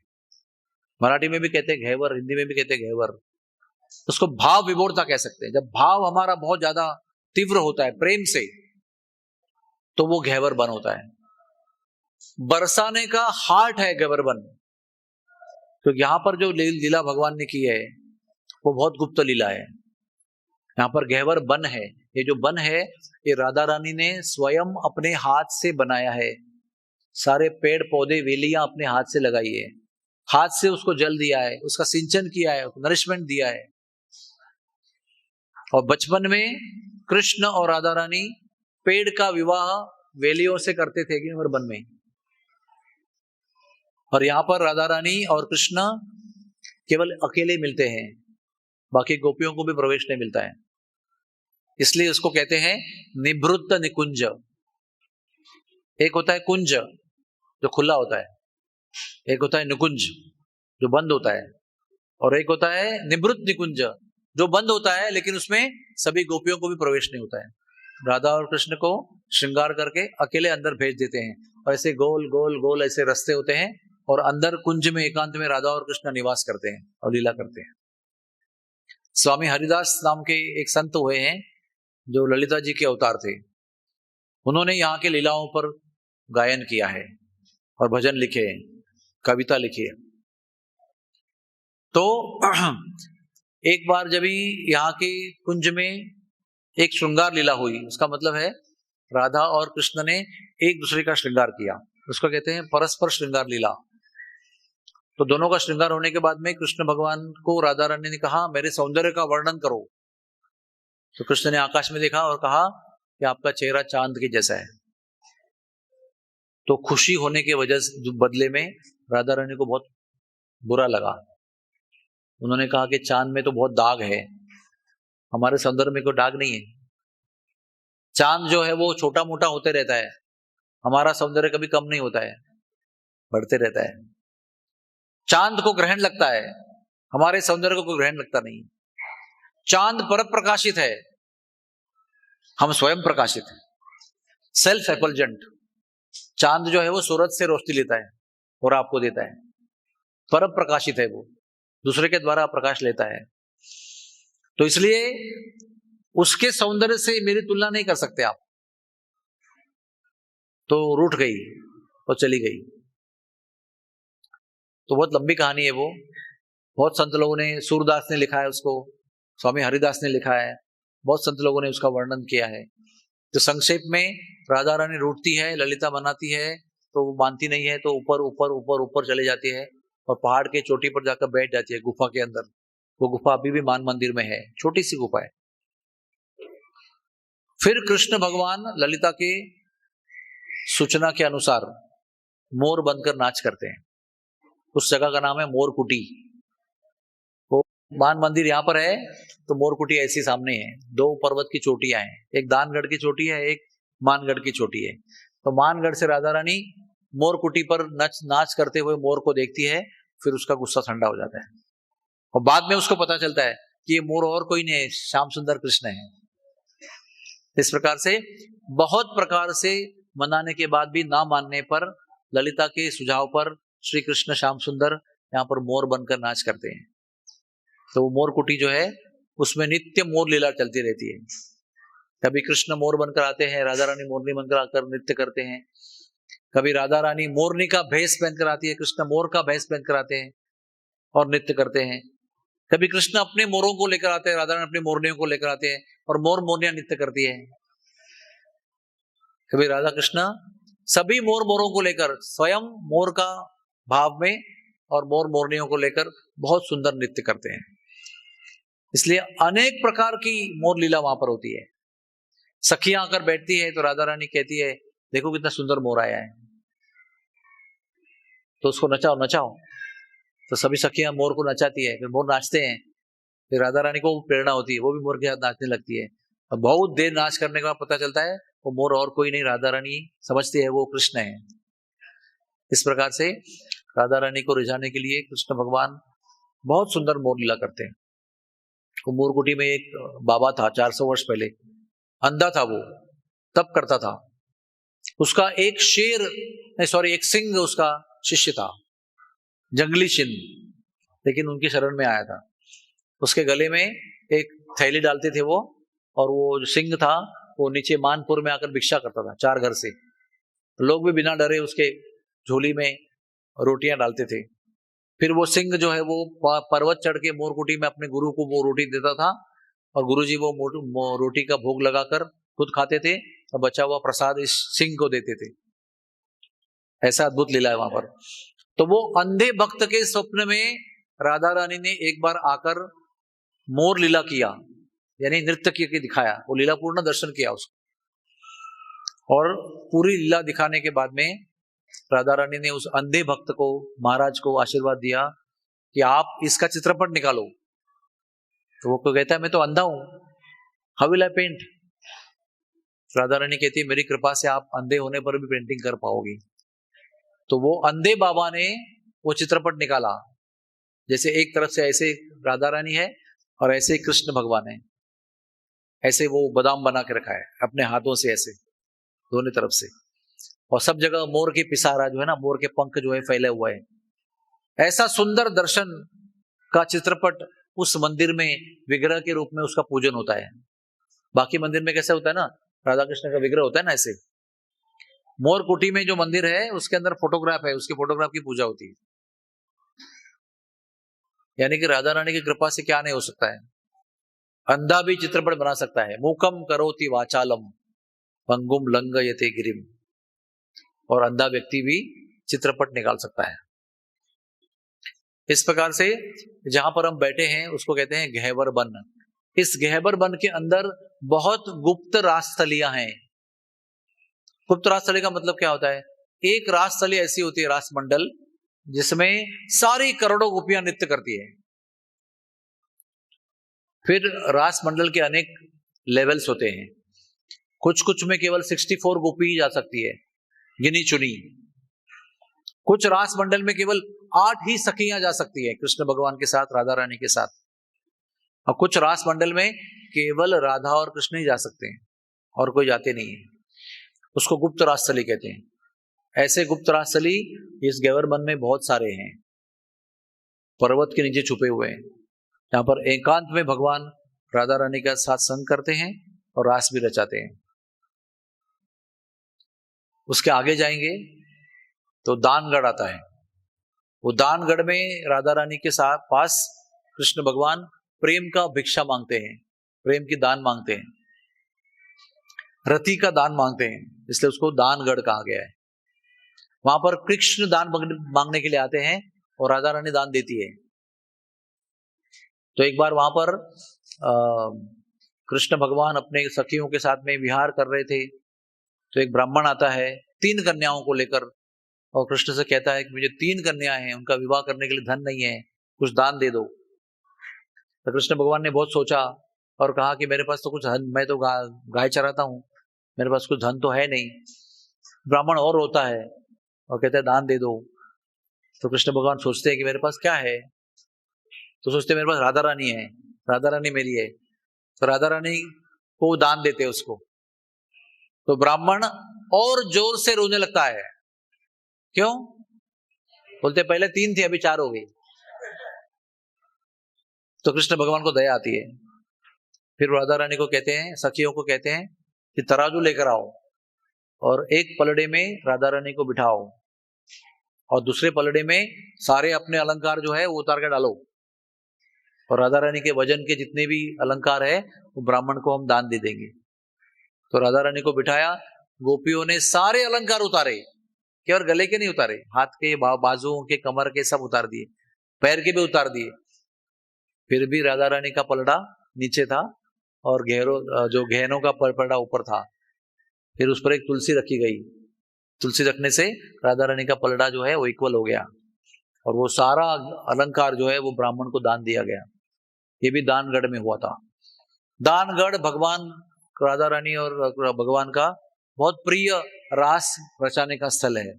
मराठी में भी कहते हैं घेवर, हिंदी में भी कहते हैं घेवर। उसको भाव विभोरता कह सकते हैं। जब भाव हमारा बहुत ज्यादा तीव्र होता है प्रेम से, तो वो घेवर बन होता है। बरसाने का हार्ट है घेवर बन। तो यहां पर जो लीला भगवान ने की है वो बहुत गुप्त लीला है। यहाँ पर घेवर बन है। ये जो बन है ये राधा रानी ने स्वयं अपने हाथ से बनाया है। सारे पेड़ पौधे वेलियां अपने हाथ से लगाई है, हाथ से उसको जल दिया है, उसका सिंचन किया है, नरिशमेंट दिया है। और बचपन में कृष्ण और राधा रानी पेड़ का विवाह वेलियों से करते थे घेवर वन में। और यहाँ पर राधा रानी और कृष्ण केवल अकेले मिलते हैं, बाकी गोपियों को भी प्रवेश नहीं मिलता है। इसलिए उसको कहते हैं निभृत निकुंज। एक होता है कुंज जो खुला होता है, एक होता है निकुंज जो बंद होता है, और एक होता है निभृत निकुंज जो बंद होता है लेकिन उसमें सभी गोपियों को भी प्रवेश नहीं होता है। राधा और कृष्ण को श्रृंगार करके अकेले अंदर भेज देते हैं, और ऐसे गोल गोल गोल ऐसे रास्ते होते हैं, और अंदर कुंज में एकांत में राधा और कृष्ण निवास करते हैं और लीला करते हैं। स्वामी हरिदास नाम के एक संत हुए हैं जो ललिता जी के अवतार थे। उन्होंने यहाँ के लीलाओं पर गायन किया है और भजन लिखे हैं, कविता लिखी है। तो एक बार जब यहाँ के कुंज में एक श्रृंगार लीला हुई, उसका मतलब है राधा और कृष्ण ने एक दूसरे का श्रृंगार किया, उसको कहते हैं परस्पर श्रृंगार लीला। तो दोनों का श्रृंगार होने के बाद में कृष्ण भगवान को राधा रानी ने कहा मेरे सौंदर्य का वर्णन करो। तो कृष्ण ने आकाश में देखा और कहा कि आपका चेहरा चांद के जैसा है। तो खुशी होने के वजह बदले में राधा रानी को बहुत बुरा लगा। उन्होंने कहा कि चांद में तो बहुत दाग है, हमारे सौंदर्य में कोई दाग नहीं है। चांद जो है वो छोटा मोटा होते रहता है, हमारा सौंदर्य कभी कम नहीं होता है, बढ़ते रहता है। चांद को ग्रहण लगता है, हमारे सौंदर्य को कोई ग्रहण लगता नहीं। चांद पर प्रकाशित है, हम स्वयं प्रकाशित हैं, सेल्फ एफल्जेंट। चांद जो है वो सूरज से रोशनी लेता है और आपको देता है, पर प्रकाशित है, वो दूसरे के द्वारा प्रकाश लेता है। तो इसलिए उसके सौंदर्य से मेरी तुलना नहीं कर सकते आप। तो रूठ गई और चली गई। तो बहुत लंबी कहानी है वो, बहुत संत लोगों ने, सूरदास ने लिखा है उसको, स्वामी हरिदास ने लिखा है, बहुत संत लोगों ने उसका वर्णन किया है। तो संक्षेप में राधा रानी रूठती है, ललिता बनाती है, तो वो मानती नहीं है, तो ऊपर ऊपर ऊपर ऊपर चले जाती है और पहाड़ के चोटी पर जाकर बैठ जाती है गुफा के अंदर। वो गुफा अभी भी मान मंदिर में है, छोटी सी गुफा है। फिर कृष्ण भगवान ललिता के सूचना के अनुसार मोर बनकर नाच करते हैं। उस जगह का नाम है मोर कुटी। वो मान मंदिर यहाँ पर है, तो मोर कुटी ऐसी सामने है। दो पर्वत की चोटियां हैं, एक दानगढ़ की चोटी है, एक मानगढ़ की चोटी है। तो मानगढ़ से राधा रानी मोर कुटी पर नाच करते हुए मोर को देखती है, फिर उसका गुस्सा ठंडा हो जाता है और बाद में उसको पता चलता है कि ये मोर और कोई नहीं, श्याम सुंदर कृष्ण है। इस प्रकार से बहुत प्रकार से मनाने के बाद भी ना मानने पर, ललिता के सुझाव पर श्री कृष्ण श्याम सुंदर यहाँ पर मोर बनकर नाच करते हैं। तो वो मोर कुटी जो है उसमें नित्य मोर लीला चलती रहती है। कभी कृष्ण मोर बनकर आते हैं, राधा रानी मोरनी बनकर आकर नृत्य करते हैं। कभी राधा रानी मोरनी का भेष पहनकर आती है, कृष्ण मोर का भेष पहनकर आते हैं और नृत्य करते हैं। कभी कृष्ण अपने मोरों को लेकर आते हैं, राधा रानी अपनी मोरनियों को लेकर आते हैं और मोर मोरनियां नृत्य करती है। कभी राधा कृष्ण सभी मोर मोरों को लेकर स्वयं मोर का भाव में और मोर मोरनियों को लेकर बहुत सुंदर नृत्य करते हैं। इसलिए अनेक प्रकार की मोर लीला वहां पर होती है। सखियां आकर बैठती है तो राधा रानी कहती है देखो कितना सुंदर मोर आया है, तो उसको नचाओ नचाओ। तो सभी सखियां मोर को नचाती है, फिर मोर नाचते हैं, फिर राधा रानी को प्रेरणा होती है, वो भी मोर के साथ नाचने लगती है। अब बहुत देर नाच करने के बाद पता चलता है वो मोर और कोई नहीं, राधा रानी समझती है वो कृष्ण है। इस प्रकार से राधा रानी को रिझाने के लिए कृष्ण भगवान बहुत सुंदर मोर लीला करते हैं। वो मोरकुटी में एक बाबा था 400 वर्ष पहले, अंधा था वो, तप करता था। उसका एक शेर, नहीं सॉरी, एक सिंह उसका शिष्य था, जंगली सिंह, लेकिन उनकी शरण में आया था। उसके गले में एक थैली डालते थे वो, और वो जो सिंह था वो नीचे मानपुर में आकर भिक्षा करता था 4 घर से। लोग भी बिना डरे उसके झोली में रोटियां डालते थे। फिर वो सिंह जो है वो पर्वत चढ़ के मोरकुटी में अपने गुरु को वो रोटी देता था, और गुरुजी वो रोटी का भोग लगाकर खुद खाते थे और बचा हुआ प्रसाद इस सिंह को देते थे। ऐसा अद्भुत लीला है वहां पर। तो वो अंधे भक्त के स्वप्न में राधा रानी ने एक बार आकर मोर लीला किया, यानी नृत्य करके दिखाया, वो लीला पूर्ण दर्शन किया उसको। और पूरी लीला दिखाने के बाद में राधा रानी ने उस अंधे भक्त को, महाराज को आशीर्वाद दिया कि आप इसका चित्रपट निकालो। तो वो कहता है मैं तो अंधा हूं, how will I paint. Radha Rani कहती है मेरी कृपा से आप अंधे होने पर भी पेंटिंग कर पाओगी। तो वो अंधे बाबा ने वो चित्रपट निकाला, जैसे एक तरफ से ऐसे राधा रानी है और ऐसे कृष्ण भगवान है, ऐसे वो बादाम बना के रखा है अपने हाथों से, ऐसे दोनों तरफ से, और सब जगह मोर की पिसारा जो है ना, मोर के पंख जो है फैले हुए हैं। ऐसा सुंदर दर्शन का चित्रपट उस मंदिर में विग्रह के रूप में उसका पूजन होता है। बाकी मंदिर में कैसे होता है ना, राधा कृष्ण का विग्रह होता है ना, ऐसे मोर कुटी में जो मंदिर है उसके अंदर फोटोग्राफ है, उसके फोटोग्राफ की पूजा होती है। यानी कि राधा रानी की कृपा से क्या नहीं हो सकता है, अंधा भी चित्रपट बना सकता है। मूकम करोति वाचालम पंगुम लंघयते गिरिम, और अंधा व्यक्ति भी चित्रपट निकाल सकता है। इस प्रकार से जहां पर हम बैठे हैं उसको कहते हैं गहवर वन। इस गहवर वन के अंदर बहुत गुप्त रासस्थलियां हैं। गुप्त रासस्थली का मतलब क्या होता है, एक रासस्थली ऐसी होती है, रासमंडल, जिसमें सारी करोड़ों गोपियां नृत्य करती है। फिर रासमंडल के अनेक लेवल्स होते हैं, कुछ कुछ में केवल 64 गोपी ही जा सकती है, गिनी चुनी। कुछ रास मंडल में केवल 8 ही सखियां जा सकती है कृष्ण भगवान के साथ, राधा रानी के साथ। और कुछ रास मंडल में केवल राधा और कृष्ण ही जा सकते हैं और कोई जाते नहीं है, उसको गुप्त रासस्थली कहते हैं। ऐसे गुप्त रासस्थली इस गहवर वन में बहुत सारे हैं, पर्वत के नीचे छुपे हुए हैं, यहाँ पर एकांत में भगवान राधा रानी का साथ संग करते हैं और रास भी रचाते हैं। उसके आगे जाएंगे तो दानगढ़ आता है। वो दानगढ़ में राधा रानी के साथ पास कृष्ण भगवान प्रेम का भिक्षा मांगते हैं, प्रेम की दान मांगते हैं, रति का दान मांगते हैं, इसलिए उसको दानगढ़ कहा गया है। वहां पर कृष्ण दान मांगने के लिए आते हैं और राधा रानी दान देती है। तो एक बार वहां पर कृष्ण भगवान अपने सखियों के साथ में विहार कर रहे थे, तो एक ब्राह्मण आता है 3 कन्याओं को लेकर, और कृष्ण से कहता है कि मुझे 3 कन्याएं हैं, उनका विवाह करने के लिए धन नहीं है, कुछ दान दे दो। तो कृष्ण भगवान ने बहुत सोचा और कहा कि मेरे पास तो कुछ धन, मैं तो गाय चराता हूँ, मेरे पास कुछ धन तो है नहीं। ब्राह्मण और रोता है और कहता है दान दे दो। तो कृष्ण भगवान सोचते हैं कि मेरे पास क्या है, तो सोचते मेरे पास राधा रानी है, राधा रानी मेरी है, तो राधा रानी को दान देते हैं उसको। तो ब्राह्मण और जोर से रोने लगता है। क्यों? बोलते पहले 3 थी, अभी 4 हो गई। तो कृष्ण भगवान को दया आती है। फिर राधा रानी को कहते हैं, सखियों को कहते हैं कि तराजू लेकर आओ और एक पलड़े में राधा रानी को बिठाओ और दूसरे पलड़े में सारे अपने अलंकार जो है वो उतार के डालो, और राधा रानी के वजन के जितने भी अलंकार है वो ब्राह्मण को हम दान दे देंगे। तो राधा रानी को बिठाया, गोपियों ने सारे अलंकार उतारे, केवल गले के नहीं उतारे, हाथ के, बाजुओं के, कमर के सब उतार दिए, पैर के भी उतार दिए। फिर भी राधा रानी का पलड़ा नीचे था और जो गहनों का पलड़ा ऊपर था। फिर उस पर एक तुलसी रखी गई, तुलसी रखने से राधा रानी का पलड़ा जो है वो इक्वल हो गया, और वो सारा अलंकार जो है वो ब्राह्मण को दान दिया गया। ये भी दानगढ़ में हुआ था। दानगढ़ भगवान राधा रानी और भगवान का बहुत प्रिय रास रचाने का स्थल है,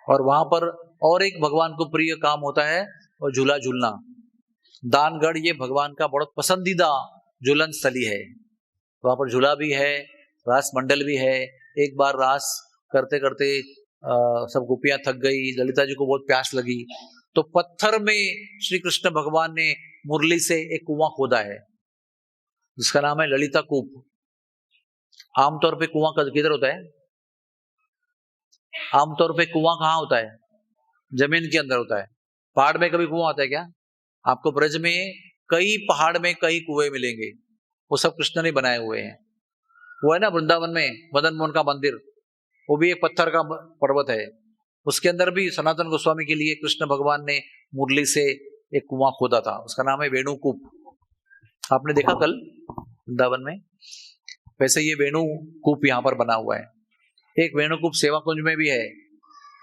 और वहां पर और एक भगवान को प्रिय काम होता है और झूला झूलना। दानगढ़ ये भगवान का बहुत पसंदीदा झूलन स्थली है। वहां पर झूला भी है, रास मंडल भी है, एक बार रास करते करते सब गोपियां थक गई, ललिता जी को बहुत प्यास लगी, तो पत्थर में श्री कृष्ण भगवान ने मुरली से एक कुआं खोदा है जिसका नाम है ललिता कूप। आमतौर पे कुआं किधर होता है? आमतौर पे कुआं कहाँ होता है? जमीन के अंदर होता है। पहाड़ में कभी कुआं होता है क्या? आपको ब्रज में कई पहाड़ में कई कुएं मिलेंगे, वो सब कृष्ण ने बनाए हुए हैं। वो है ना वृंदावन में मदन मोहन का मंदिर, वो भी एक पत्थर का पर्वत है, उसके अंदर भी सनातन गोस्वामी के लिए कृष्ण भगवान ने मुरली से एक कुआं खोदा था, उसका नाम है वेणुकूप। आपने देखा कल वृंदावन में? वैसे ये वेणुकूप यहाँ पर बना हुआ है। एक वेणुकूप सेवा कुंज में भी है,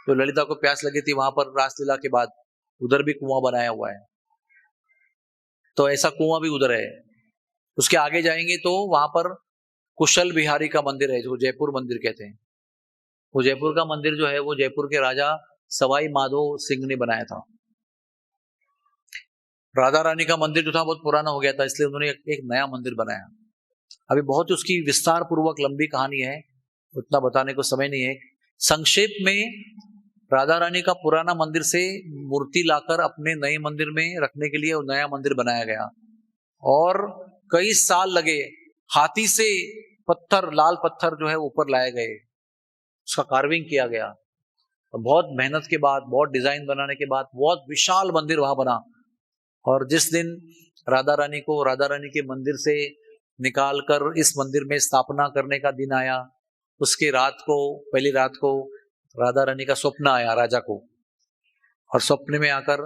तो ललिता को प्यास लगी थी वहां पर रासलीला के बाद, उधर भी कुआं बनाया हुआ है। तो ऐसा कुआं भी उधर है। उसके आगे जाएंगे तो वहां पर कुशल बिहारी का मंदिर है, जो जयपुर मंदिर कहते हैं। वो जयपुर का मंदिर जो है वो जयपुर के राजा सवाई माधो सिंह ने बनाया था। राधा रानी का मंदिर जो था बहुत पुराना हो गया था, इसलिए उन्होंने एक नया मंदिर बनाया। अभी बहुत उसकी विस्तार पूर्वक लंबी कहानी है, उतना बताने को समय नहीं है। संक्षेप में राधा रानी का पुराना मंदिर से मूर्ति लाकर अपने नए मंदिर में रखने के लिए वो नया मंदिर बनाया गया, और कई साल लगे। हाथी से पत्थर, लाल पत्थर जो है ऊपर लाए गए, उसका कार्विंग किया गया, और बहुत मेहनत के बाद, बहुत डिजाइन बनाने के बाद बहुत विशाल मंदिर वहां बना। और जिस दिन राधा रानी को राधा रानी के मंदिर से निकालकर इस मंदिर में स्थापना करने का दिन आया, उसके रात को, पहली रात को राधा रानी का स्वप्न आया राजा को, और स्वप्न में आकर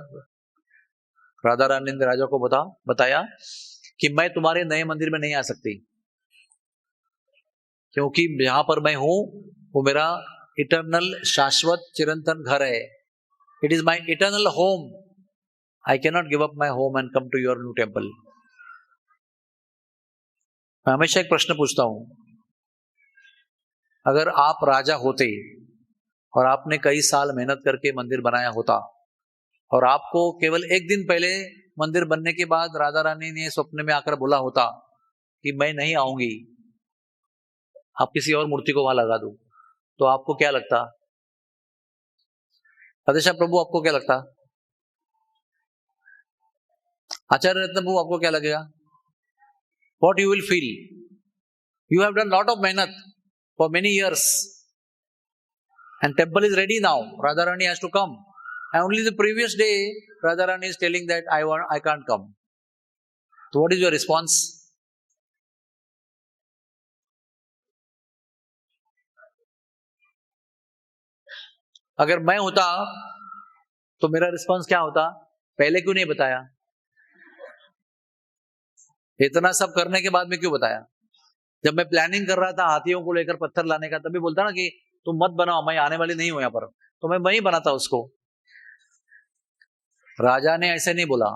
राधा रानी ने राजा को बताया कि मैं तुम्हारे नए मंदिर में नहीं आ सकती, क्योंकि यहां पर मैं हूं वो मेरा इटर्नल शाश्वत चिरंतन घर है। It is my eternal home. I can not give up my home and come to your new temple. मैं हमेशा एक प्रश्न पूछता हूं, अगर आप राजा होते और आपने कई साल मेहनत करके मंदिर बनाया होता, और आपको केवल एक दिन पहले मंदिर बनने के बाद राधा रानी ने स्वप्न में आकर बोला होता कि मैं नहीं आऊंगी, आप किसी और मूर्ति को वहां लगा दो, तो आपको क्या लगता? राधेश्याम प्रभु, आपको क्या लगता? आचार्य रत्न प्रभु, आपको क्या लगेगा? What you will feel? You have done lot of mehnat for many years, and temple is ready now. Radharani has to come, and only the previous day Radharani is telling that I can't come. So what is your response? अगर मैं होता तो मेरा response क्या होता? पहले क्यों नहीं बताया? इतना सब करने के बाद में क्यों बताया? जब मैं प्लानिंग कर रहा था हाथियों को लेकर पत्थर लाने का, तभी बोलता ना कि तुम मत बनाओ, मैं आने वाली नहीं हूं यहाँ पर, तो मैं वही बनाता उसको। राजा ने ऐसे नहीं बोला,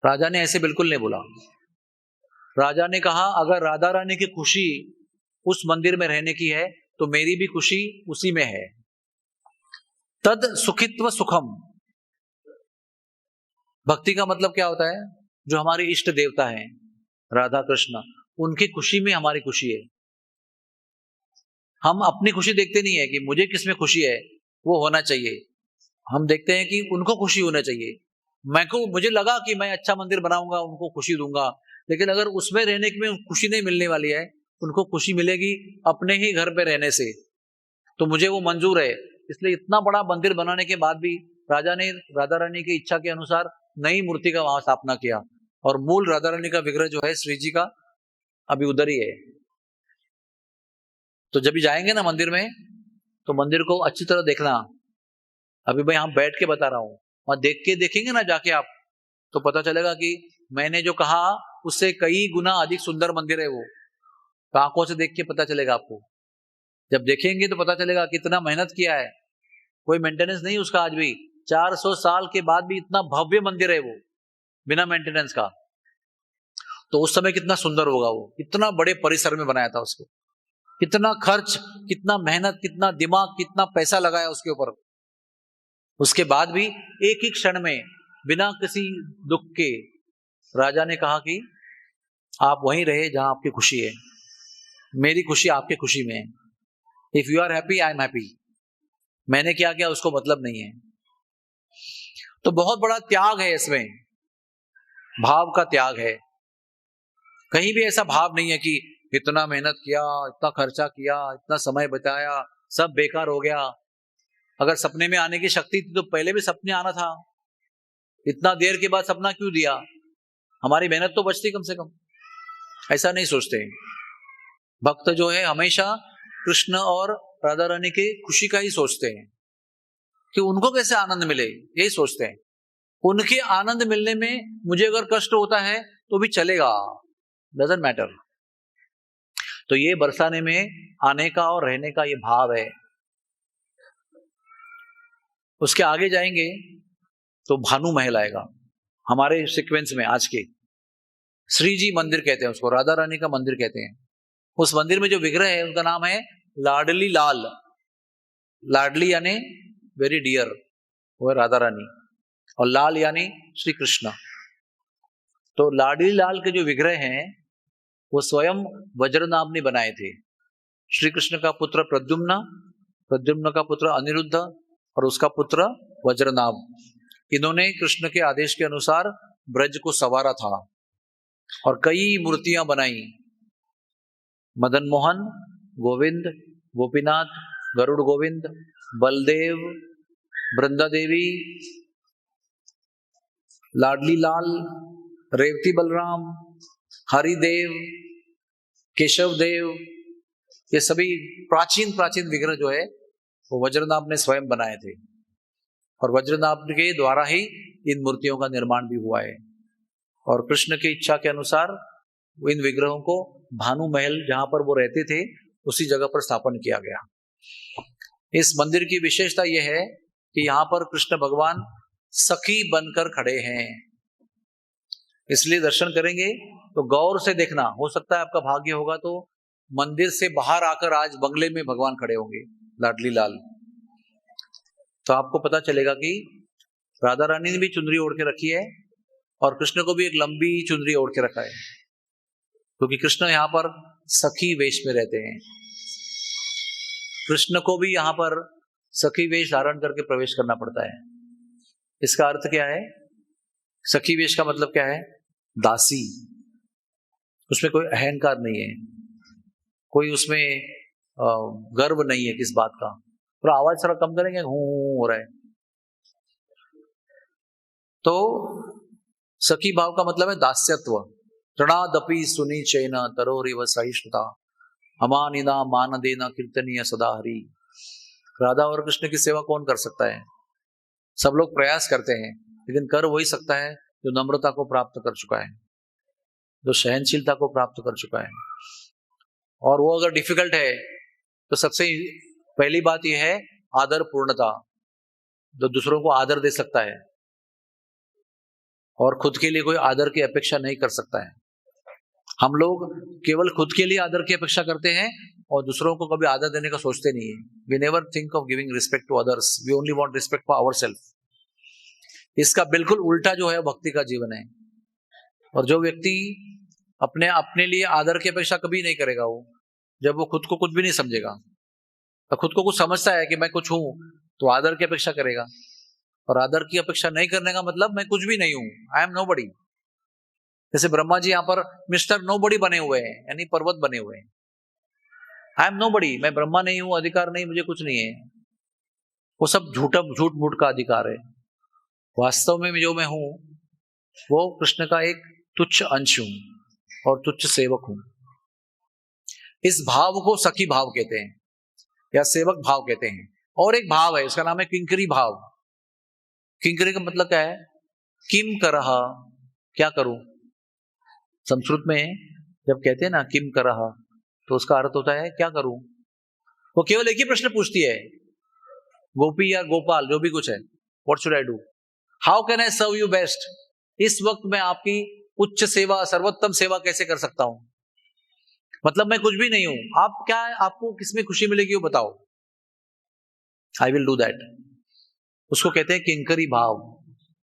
राजा ने ऐसे बिल्कुल नहीं बोला। राजा ने कहा अगर राधा रानी की खुशी उस मंदिर में रहने की है तो मेरी भी खुशी उसी में है। तद सुखित्व सुखम। भक्ति का मतलब क्या होता है? जो हमारे इष्ट देवता हैं राधा कृष्ण, उनकी खुशी में हमारी खुशी है। हम अपनी खुशी देखते नहीं है कि मुझे किसमें खुशी है, वो होना चाहिए। हम देखते हैं कि उनको खुशी होना चाहिए। मुझे लगा कि मैं अच्छा मंदिर बनाऊंगा, उनको खुशी दूंगा, लेकिन अगर उसमें रहने में खुशी नहीं मिलने वाली है, उनको खुशी मिलेगी अपने ही घर पे रहने से, तो मुझे वो मंजूर है। इसलिए इतना बड़ा मंदिर बनाने के बाद भी राजा ने राधा रानी की इच्छा के अनुसार नई मूर्ति का वहां स्थापना किया, और मूल राधा रानी का विग्रह जो है श्री जी का अभी उधर ही है। तो जब भी जाएंगे ना मंदिर में, तो मंदिर को अच्छी तरह देखना। अभी मैं यहां बैठ के बता रहा हूं, वहां देखेंगे ना जाके आप, तो पता चलेगा कि मैंने जो कहा उससे कई गुना अधिक सुंदर मंदिर है वो। तो आंखों से देख के पता चलेगा आपको। जब देखेंगे तो पता चलेगा कितना मेहनत किया है। कोई मेंटेनेंस नहीं उसका, आज भी 400 साल के बाद भी इतना भव्य मंदिर है वो, बिना मेंटेनेंस का। तो उस समय कितना सुंदर होगा वो, इतना बड़े परिसर में बनाया था उसको, कितना खर्च, कितना मेहनत, कितना दिमाग, कितना पैसा लगाया उसके ऊपर। उसके बाद भी एक ही क्षण में बिना किसी दुख के राजा ने कहा कि आप वहीं रहे जहां आपकी खुशी है। मेरी खुशी आपके खुशी में है। If you are happy I am happy. मैंने क्या किया उसको मतलब नहीं है। तो बहुत बड़ा त्याग है इसमें, भाव का त्याग है। कहीं भी ऐसा भाव नहीं है कि इतना मेहनत किया, इतना खर्चा किया, इतना समय बचाया, सब बेकार हो गया। अगर सपने में आने की शक्ति थी तो पहले भी सपने आना था। इतना देर के बाद सपना क्यों दिया? हमारी मेहनत तो बचती कम से कम। ऐसा नहीं सोचते। भक्त जो है हमेशा कृष्ण और राधा रानी की खुशी का ही सोचते हैं कि उनको कैसे आनंद मिले, यही सोचते हैं। उनके आनंद मिलने में मुझे अगर कष्ट होता है तो भी चलेगा, डजंट मैटर। तो ये बरसाने में आने का और रहने का ये भाव है। उसके आगे जाएंगे तो भानु महल आएगा हमारे सीक्वेंस में। आज के श्री जी मंदिर कहते हैं उसको, राधा रानी का मंदिर कहते हैं। उस मंदिर में जो विग्रह है उनका नाम है लाडली लाल। लाडली यानी वेरी डियर, वो है राधा रानी, और लाल यानी श्री कृष्ण। तो लाडली लाल के जो विग्रह हैं वो स्वयं वज्रनाभ ने बनाए थे। श्री कृष्ण का पुत्र प्रद्युम्न, प्रद्युम्न का पुत्र अनिरुद्ध और उसका पुत्र वज्रनाभ, इन्होंने कृष्ण के आदेश के अनुसार ब्रज को संवारा था और कई मूर्तियां बनाई। मदन मोहन, गोविंद, गोपीनाथ, गरुड़ गोविंद, बलदेव, वृंदा देवी, लाडली लाल, रेवती बलराम, हरिदेव, केशव देव, ये सभी प्राचीन प्राचीन विग्रह जो है वो वज्रनाभ ने स्वयं बनाए थे और वज्रनाभ के द्वारा ही इन मूर्तियों का निर्माण भी हुआ है। और कृष्ण की इच्छा के अनुसार इन विग्रहों को भानु महल जहां पर वो रहते थे उसी जगह पर स्थापन किया गया। इस मंदिर की विशेषता यह है कि यहाँ पर कृष्ण भगवान सखी बनकर खड़े हैं। इसलिए दर्शन करेंगे तो गौर से देखना। हो सकता है आपका भाग्य होगा तो मंदिर से बाहर आकर आज बंगले में भगवान खड़े होंगे लाडली लाल। तो आपको पता चलेगा कि राधा रानी ने भी चुनरी ओढ़ के रखी है और कृष्ण को भी एक लंबी चुनरी ओढ़ के रखा है, क्योंकि कृष्ण यहाँ पर सखी वेश में रहते हैं। कृष्ण को भी यहाँ पर सखी वेश धारण करके प्रवेश करना पड़ता है। इसका अर्थ क्या है? सखी वेश का मतलब क्या है? दासी। उसमें कोई अहंकार नहीं है, कोई उसमें गर्व नहीं है किस बात का। थोड़ा आवाज थोड़ा कम करेंगे, हूं हो रहा है। तो सखी भाव का मतलब है दास्यत्व। तृणादपि सुनी चैन तरोरिव सहिष्णुता अमानिना मान देना कीर्तनीय सदा हरि। राधा और कृष्ण की सेवा कौन कर सकता है? सब लोग प्रयास करते हैं, लेकिन कर वही सकता है जो नम्रता को प्राप्त कर चुका है, जो सहनशीलता को प्राप्त कर चुका है। और वो अगर डिफिकल्ट है तो सबसे पहली बात यह है आदर पूर्णता, जो दूसरों को आदर दे सकता है और खुद के लिए कोई आदर की अपेक्षा नहीं कर सकता है। हम लोग केवल खुद के लिए आदर की अपेक्षा करते हैं और दूसरों को कभी आदर देने का सोचते नहीं है। We never think of giving respect to others, we only want respect for ourself. इसका बिल्कुल उल्टा जो है भक्ति का जीवन है। और जो व्यक्ति अपने लिए आदर की अपेक्षा कभी नहीं करेगा, वो जब वो खुद को कुछ भी नहीं समझेगा, तो खुद को कुछ समझता है कि मैं कुछ हूं, तो आदर की अपेक्षा करेगा। और आदर की अपेक्षा नहीं करने का मतलब मैं कुछ भी नहीं हूं, आई एम नोबडी। जैसे ब्रह्मा जी यहाँ पर मिस्टर नोबडी बने हुए हैं, यानी पर्वत बने हुए हैं। आई एम नोबडी, मैं ब्रह्मा नहीं हूं, अधिकार नहीं, मुझे कुछ नहीं है। वो सब झूठ मूठ का अधिकार है। वास्तव में जो मैं हूं वो कृष्ण का एक तुच्छ अंश हूं और तुच्छ सेवक हूं। इस भाव को सखी भाव कहते हैं या सेवक भाव कहते हैं। और एक भाव है, उसका नाम है किंकरी भाव। किंकरी का मतलब क्या है? किम करह, क्या करूं। संस्कृत में जब कहते हैं ना किम करह, तो उसका अर्थ होता है क्या करूं। वो केवल एक ही प्रश्न पूछती है, गोपी या गोपाल जो भी कुछ है, what should I do, how can I serve you best. इस वक्त मैं आपकी उच्च सेवा, सर्वोत्तम सेवा कैसे कर सकता हूं। मतलब मैं कुछ भी नहीं हूं, आप क्या, आपको किसमें खुशी मिलेगी वो बताओ, आई विल डू दैट। उसको कहते हैं किंकरी भाव।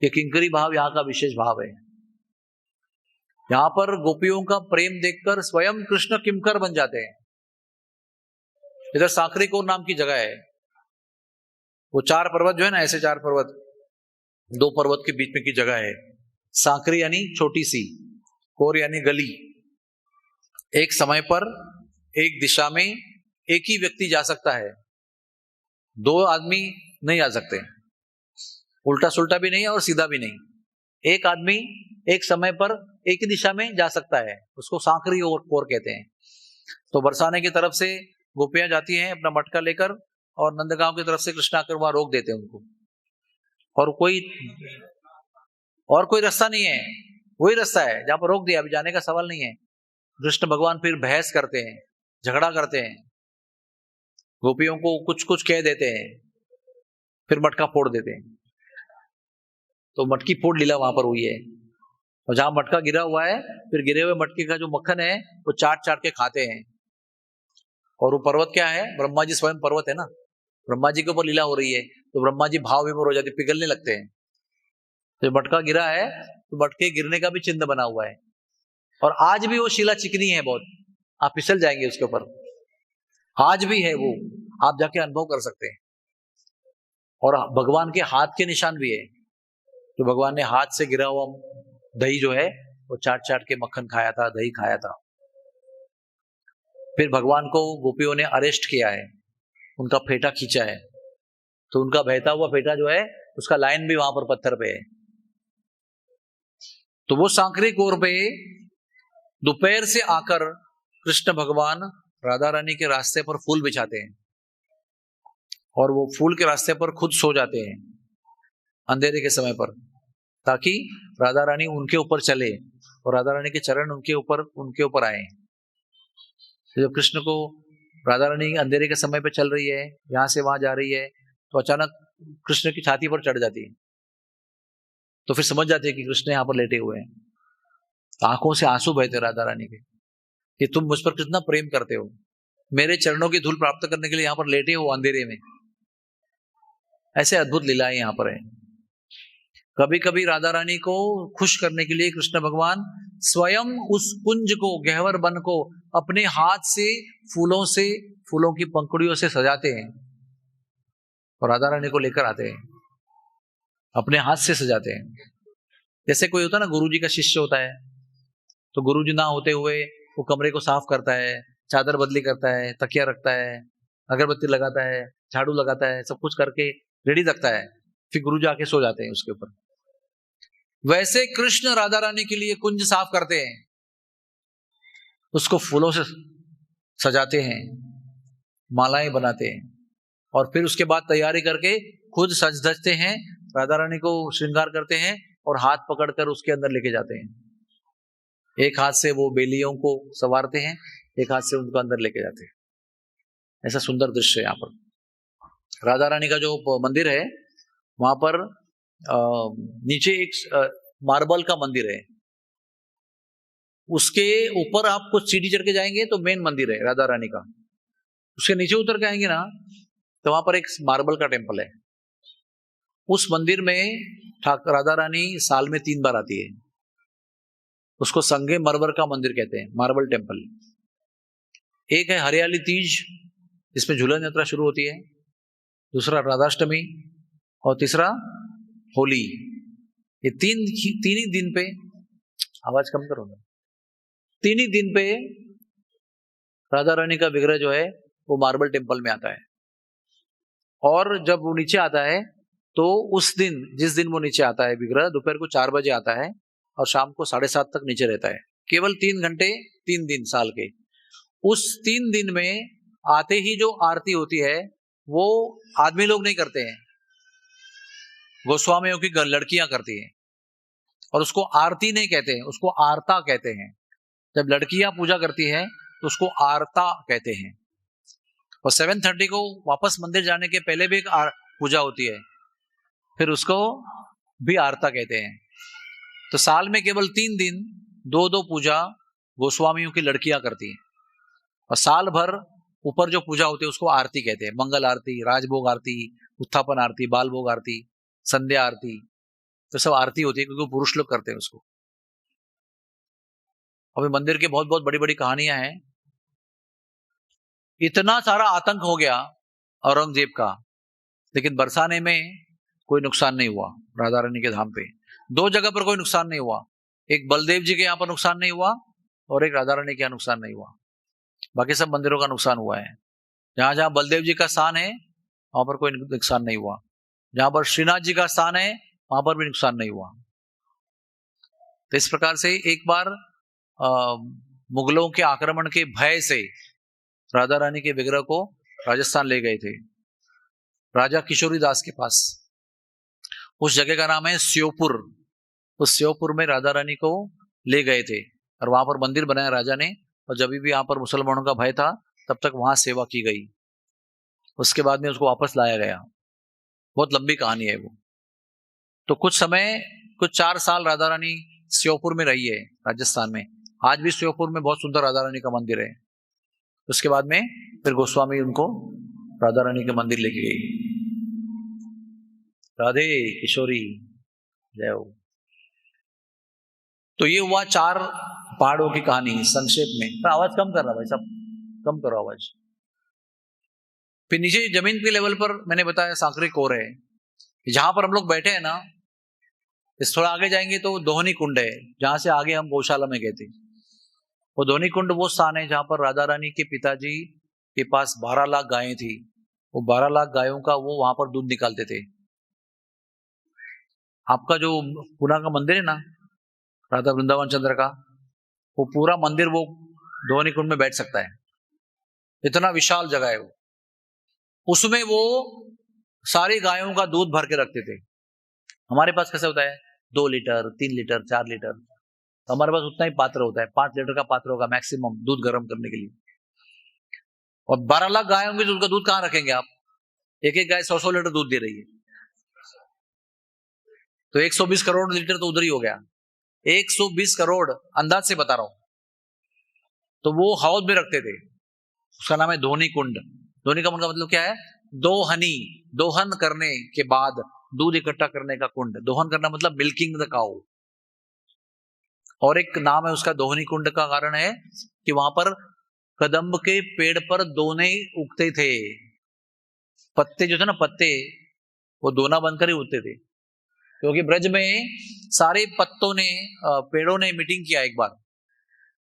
ये किंकरी भाव यहाँ का विशेष भाव है। यहां पर गोपियों का प्रेम देखकर स्वयं कृष्ण किंकर बन जाते हैं। इधर सांकरीकोर नाम की जगह है, वो 4 पर्वत जो है ना, ऐसे 4 पर्वत, 2 पर्वत के बीच में की जगह है। सांकरी यानी छोटी सी, कोर यानी गली। एक समय पर एक दिशा में एक ही व्यक्ति जा सकता है, 2 आदमी नहीं आ सकते, उल्टा सुल्टा भी नहीं और सीधा भी नहीं। एक आदमी एक समय पर एक ही दिशा में जा सकता है, उसको सांकरी और कोर कहते हैं। तो बरसाने की तरफ से गोपियां जाती हैं अपना मटका लेकर, और नंदगांव की तरफ से कृष्ण आकर वहां रोक देते हैं उनको, और कोई रास्ता नहीं है, वही रास्ता है जहां पर रोक दिया, अभी जाने का सवाल नहीं है। कृष्ण भगवान फिर बहस करते हैं, झगड़ा करते हैं, गोपियों को कुछ कुछ कह देते हैं, फिर मटका फोड़ देते हैं। तो मटकी फोड़ लीला वहां पर हुई है, और जहां मटका गिरा हुआ है, फिर गिरे हुए मटके का जो मक्खन है वो चाट चाट के खाते हैं। और वो पर्वत क्या है, ब्रह्मा जी स्वयं पर्वत है ना, ब्रह्मा जी के ऊपर लीला हो रही है, तो ब्रह्मा जी भाव विभोर हो जाते, पिघलने लगते हैं। तो मटका गिरा है, तो मटके गिरने का भी चिन्ह बना हुआ है, और आज भी वो शिला चिकनी है बहुत, आप फिसल जाएंगे उसके ऊपर, आज भी है वो, आप जाके अनुभव कर सकते हैं। और भगवान के हाथ के निशान भी है, तो भगवान ने हाथ से गिरा हुआ दही जो है वो चाट चाट के मक्खन खाया था, दही खाया था। फिर भगवान को गोपियों ने अरेस्ट किया है, उनका फेटा खींचा है, तो उनका बहता हुआ फेटा जो है उसका लाइन भी वहां पर पत्थर पे है। तो वो सांकरी कोर पे दोपहर से आकर कृष्ण भगवान राधा रानी के रास्ते पर फूल बिछाते हैं, और वो फूल के रास्ते पर खुद सो जाते हैं अंधेरे के समय पर, ताकि राधा रानी उनके ऊपर चले और राधा रानी के चरण उनके ऊपर आए। तो जब कृष्ण को राधा रानी अंधेरे के समय पे चल रही है, यहां से वहां जा रही है, तो अचानक कृष्ण की छाती पर चढ़ जाती है, तो फिर समझ जाते हैं कि कृष्ण यहाँ पर लेटे हुए हैं। आंखों से आंसू बहते राधा रानी के, कि तुम मुझ पर कितना प्रेम करते हो, मेरे चरणों की धूल प्राप्त करने के लिए यहाँ पर लेटे हो अंधेरे में। ऐसे अद्भुत लीलाएं यहाँ पर है। कभी कभी राधा रानी को खुश करने के लिए कृष्ण भगवान स्वयं उस कुंज को, गहवर वन को अपने हाथ से फूलों की पंखुड़ियों से सजाते हैं, और राधा रानी को लेकर आते हैं, अपने हाथ से सजाते हैं। जैसे कोई होता है ना, गुरुजी का शिष्य होता है, तो गुरुजी ना होते हुए वो कमरे को साफ करता है, चादर बदली करता है, तकिया रखता है, अगरबत्ती लगाता है, झाड़ू लगाता है, सब कुछ करके रेडी रखता है, फिर गुरुजी आके सो जाते हैं उसके ऊपर। वैसे कृष्ण राधा रानी के लिए कुंज साफ करते हैं, उसको फूलों से सजाते हैं, मालाएं बनाते हैं, और फिर उसके बाद तैयारी करके खुद सज धजते हैं, राधा रानी को श्रृंगार करते हैं, और हाथ पकड़कर उसके अंदर लेके जाते हैं। एक हाथ से वो बेलियों को संवारते हैं, एक हाथ से उनको अंदर लेके जाते हैं। ऐसा सुंदर दृश्य है यहाँ पर। राधा रानी का जो मंदिर है वहां पर नीचे एक मार्बल का मंदिर है, उसके ऊपर आप कुछ सीढ़ी चढ़ के जाएंगे तो मेन मंदिर है राधा रानी का। उसके नीचे उतर के आएंगे ना, तो वहां पर एक मार्बल का टेम्पल है। उस मंदिर में राधा रानी साल में 3 बार आती है। उसको संगे मरमर का मंदिर कहते हैं, मार्बल टेम्पल। एक है हरियाली तीज, जिसमें झूलन यात्रा शुरू होती है, दूसरा राधाष्टमी, और तीसरा होली। ये तीन ही दिन पे, आवाज कम करो ना, 3 ही दिन पे राधा रानी का विग्रह जो है वो मार्बल टेम्पल में आता है। और जब वो नीचे आता है, तो उस दिन, जिस दिन वो नीचे आता है विग्रह, दोपहर को 4 बजे आता है और शाम को 7:30 तक नीचे रहता है। केवल 3 घंटे, 3 दिन साल के। उस 3 दिन में आते ही जो आरती होती है वो आदमी लोग नहीं करते हैं, गोस्वामियों की लड़कियां करती हैं, और उसको आरती नहीं कहते हैं, उसको आरता कहते हैं। जब लड़कियां पूजा करती हैं तो उसको आरता कहते हैं। और 7:30 को वापस मंदिर जाने के पहले भी एक पूजा होती है, फिर उसको भी आरता कहते हैं। तो साल में केवल 3 दिन 2-2 पूजा गोस्वामियों की लड़कियां करती हैं, और साल भर ऊपर जो पूजा होती है उसको आरती कहते हैं। मंगल आरती, राजभोग आरती, उत्थापन आरती, बाल भोग आरती, संध्या आरती, तो सब आरती होती है, क्योंकि पुरुष लोग करते हैं उसको। अभी मंदिर की बहुत बहुत बड़ी बड़ी कहानियां हैं। इतना सारा आतंक हो गया औरंगजेब का, लेकिन बरसाने में कोई नुकसान नहीं हुआ। राधा रानी के धाम पे 2 जगह पर कोई नुकसान नहीं हुआ। एक बलदेव जी के यहाँ पर नुकसान नहीं हुआ और एक राधा रानी के यहाँ नुकसान नहीं हुआ। बाकी सब मंदिरों का नुकसान हुआ है। जहां जहां बलदेव जी का स्थान है वहां पर कोई नुकसान नहीं हुआ। जहां पर श्रीनाथ जी का स्थान है वहां पर भी नुकसान नहीं हुआ। तो इस प्रकार से एक बार मुगलों के आक्रमण के भय से राधा रानी के विग्रह को राजस्थान ले गए थे, राजा किशोरी दास के पास। उस जगह का नाम है श्योपुर। उस श्योपुर में राधा रानी को ले गए थे और वहां पर मंदिर बनाया राजा ने। और जब भी यहाँ पर मुसलमानों का भय था तब तक वहां सेवा की गई। उसके बाद में उसको वापस लाया गया। बहुत लंबी कहानी है वो। तो कुछ 4 साल राधा रानी श्योपुर में रही है राजस्थान में। आज भी श्योपुर में बहुत सुंदर राधा रानी का मंदिर है। उसके बाद में फिर गोस्वामी उनको राधा रानी के मंदिर लेके गई। राधे किशोरी जय हो। तो ये हुआ 4 पहाड़ों की कहानी संक्षेप में। तो आवाज कम कर रहा भाई, सब कम करो आवाज। फिर नीचे जमीन के लेवल पर मैंने बताया सांकरी कोर है। जहां पर हम लोग बैठे हैं ना, इस थोड़ा आगे जाएंगे तो दोहनी कुंड है, जहां से आगे हम गौशाला में गए थे। वो दोहनी कुंड वो स्थान है जहां पर राधा रानी के पिताजी के पास 12 लाख गायें थी। वो 12 लाख गायों का वो वहां पर दूध निकालते थे। आपका जो पुणे का मंदिर है ना, राधा वृंदावन चंद्र का, वो पूरा मंदिर वो दोहनी कुंड में बैठ सकता है। इतना विशाल जगह है वो। उसमें वो सारी गायों का दूध भर के रखते थे। हमारे पास कैसे होता है 2 लीटर 3 लीटर 4 लीटर, तो हमारे पास उतना ही पात्र होता है। 5 लीटर का पात्र होगा मैक्सिमम दूध गर्म करने के लिए। और 12 लाख गाय होंगी तो उनका दूध कहां रखेंगे आप? एक एक गाय 100 लीटर दूध दे रही है, तो 120 करोड़ लीटर तो उधर ही हो गया। 120 करोड़ अंदाज से बता रहा हूं। तो वो हौद में रखते थे। उसका नाम है दोहनी कुंड। दोहनी का मतलब क्या है? दोहनी, दोहन करने के बाद दूध इकट्ठा करने का कुंड। दोहन करना मतलब मिल्किंग द काउ। और एक नाम है उसका दोहनी कुंड का कारण है कि वहां पर कदम्ब के पेड़ पर दोने उगते थे। पत्ते जो थे ना, पत्ते वो दोना बनकर ही उगते थे। क्योंकि ब्रज में सारे पत्तों ने पेड़ों ने मीटिंग किया। एक बार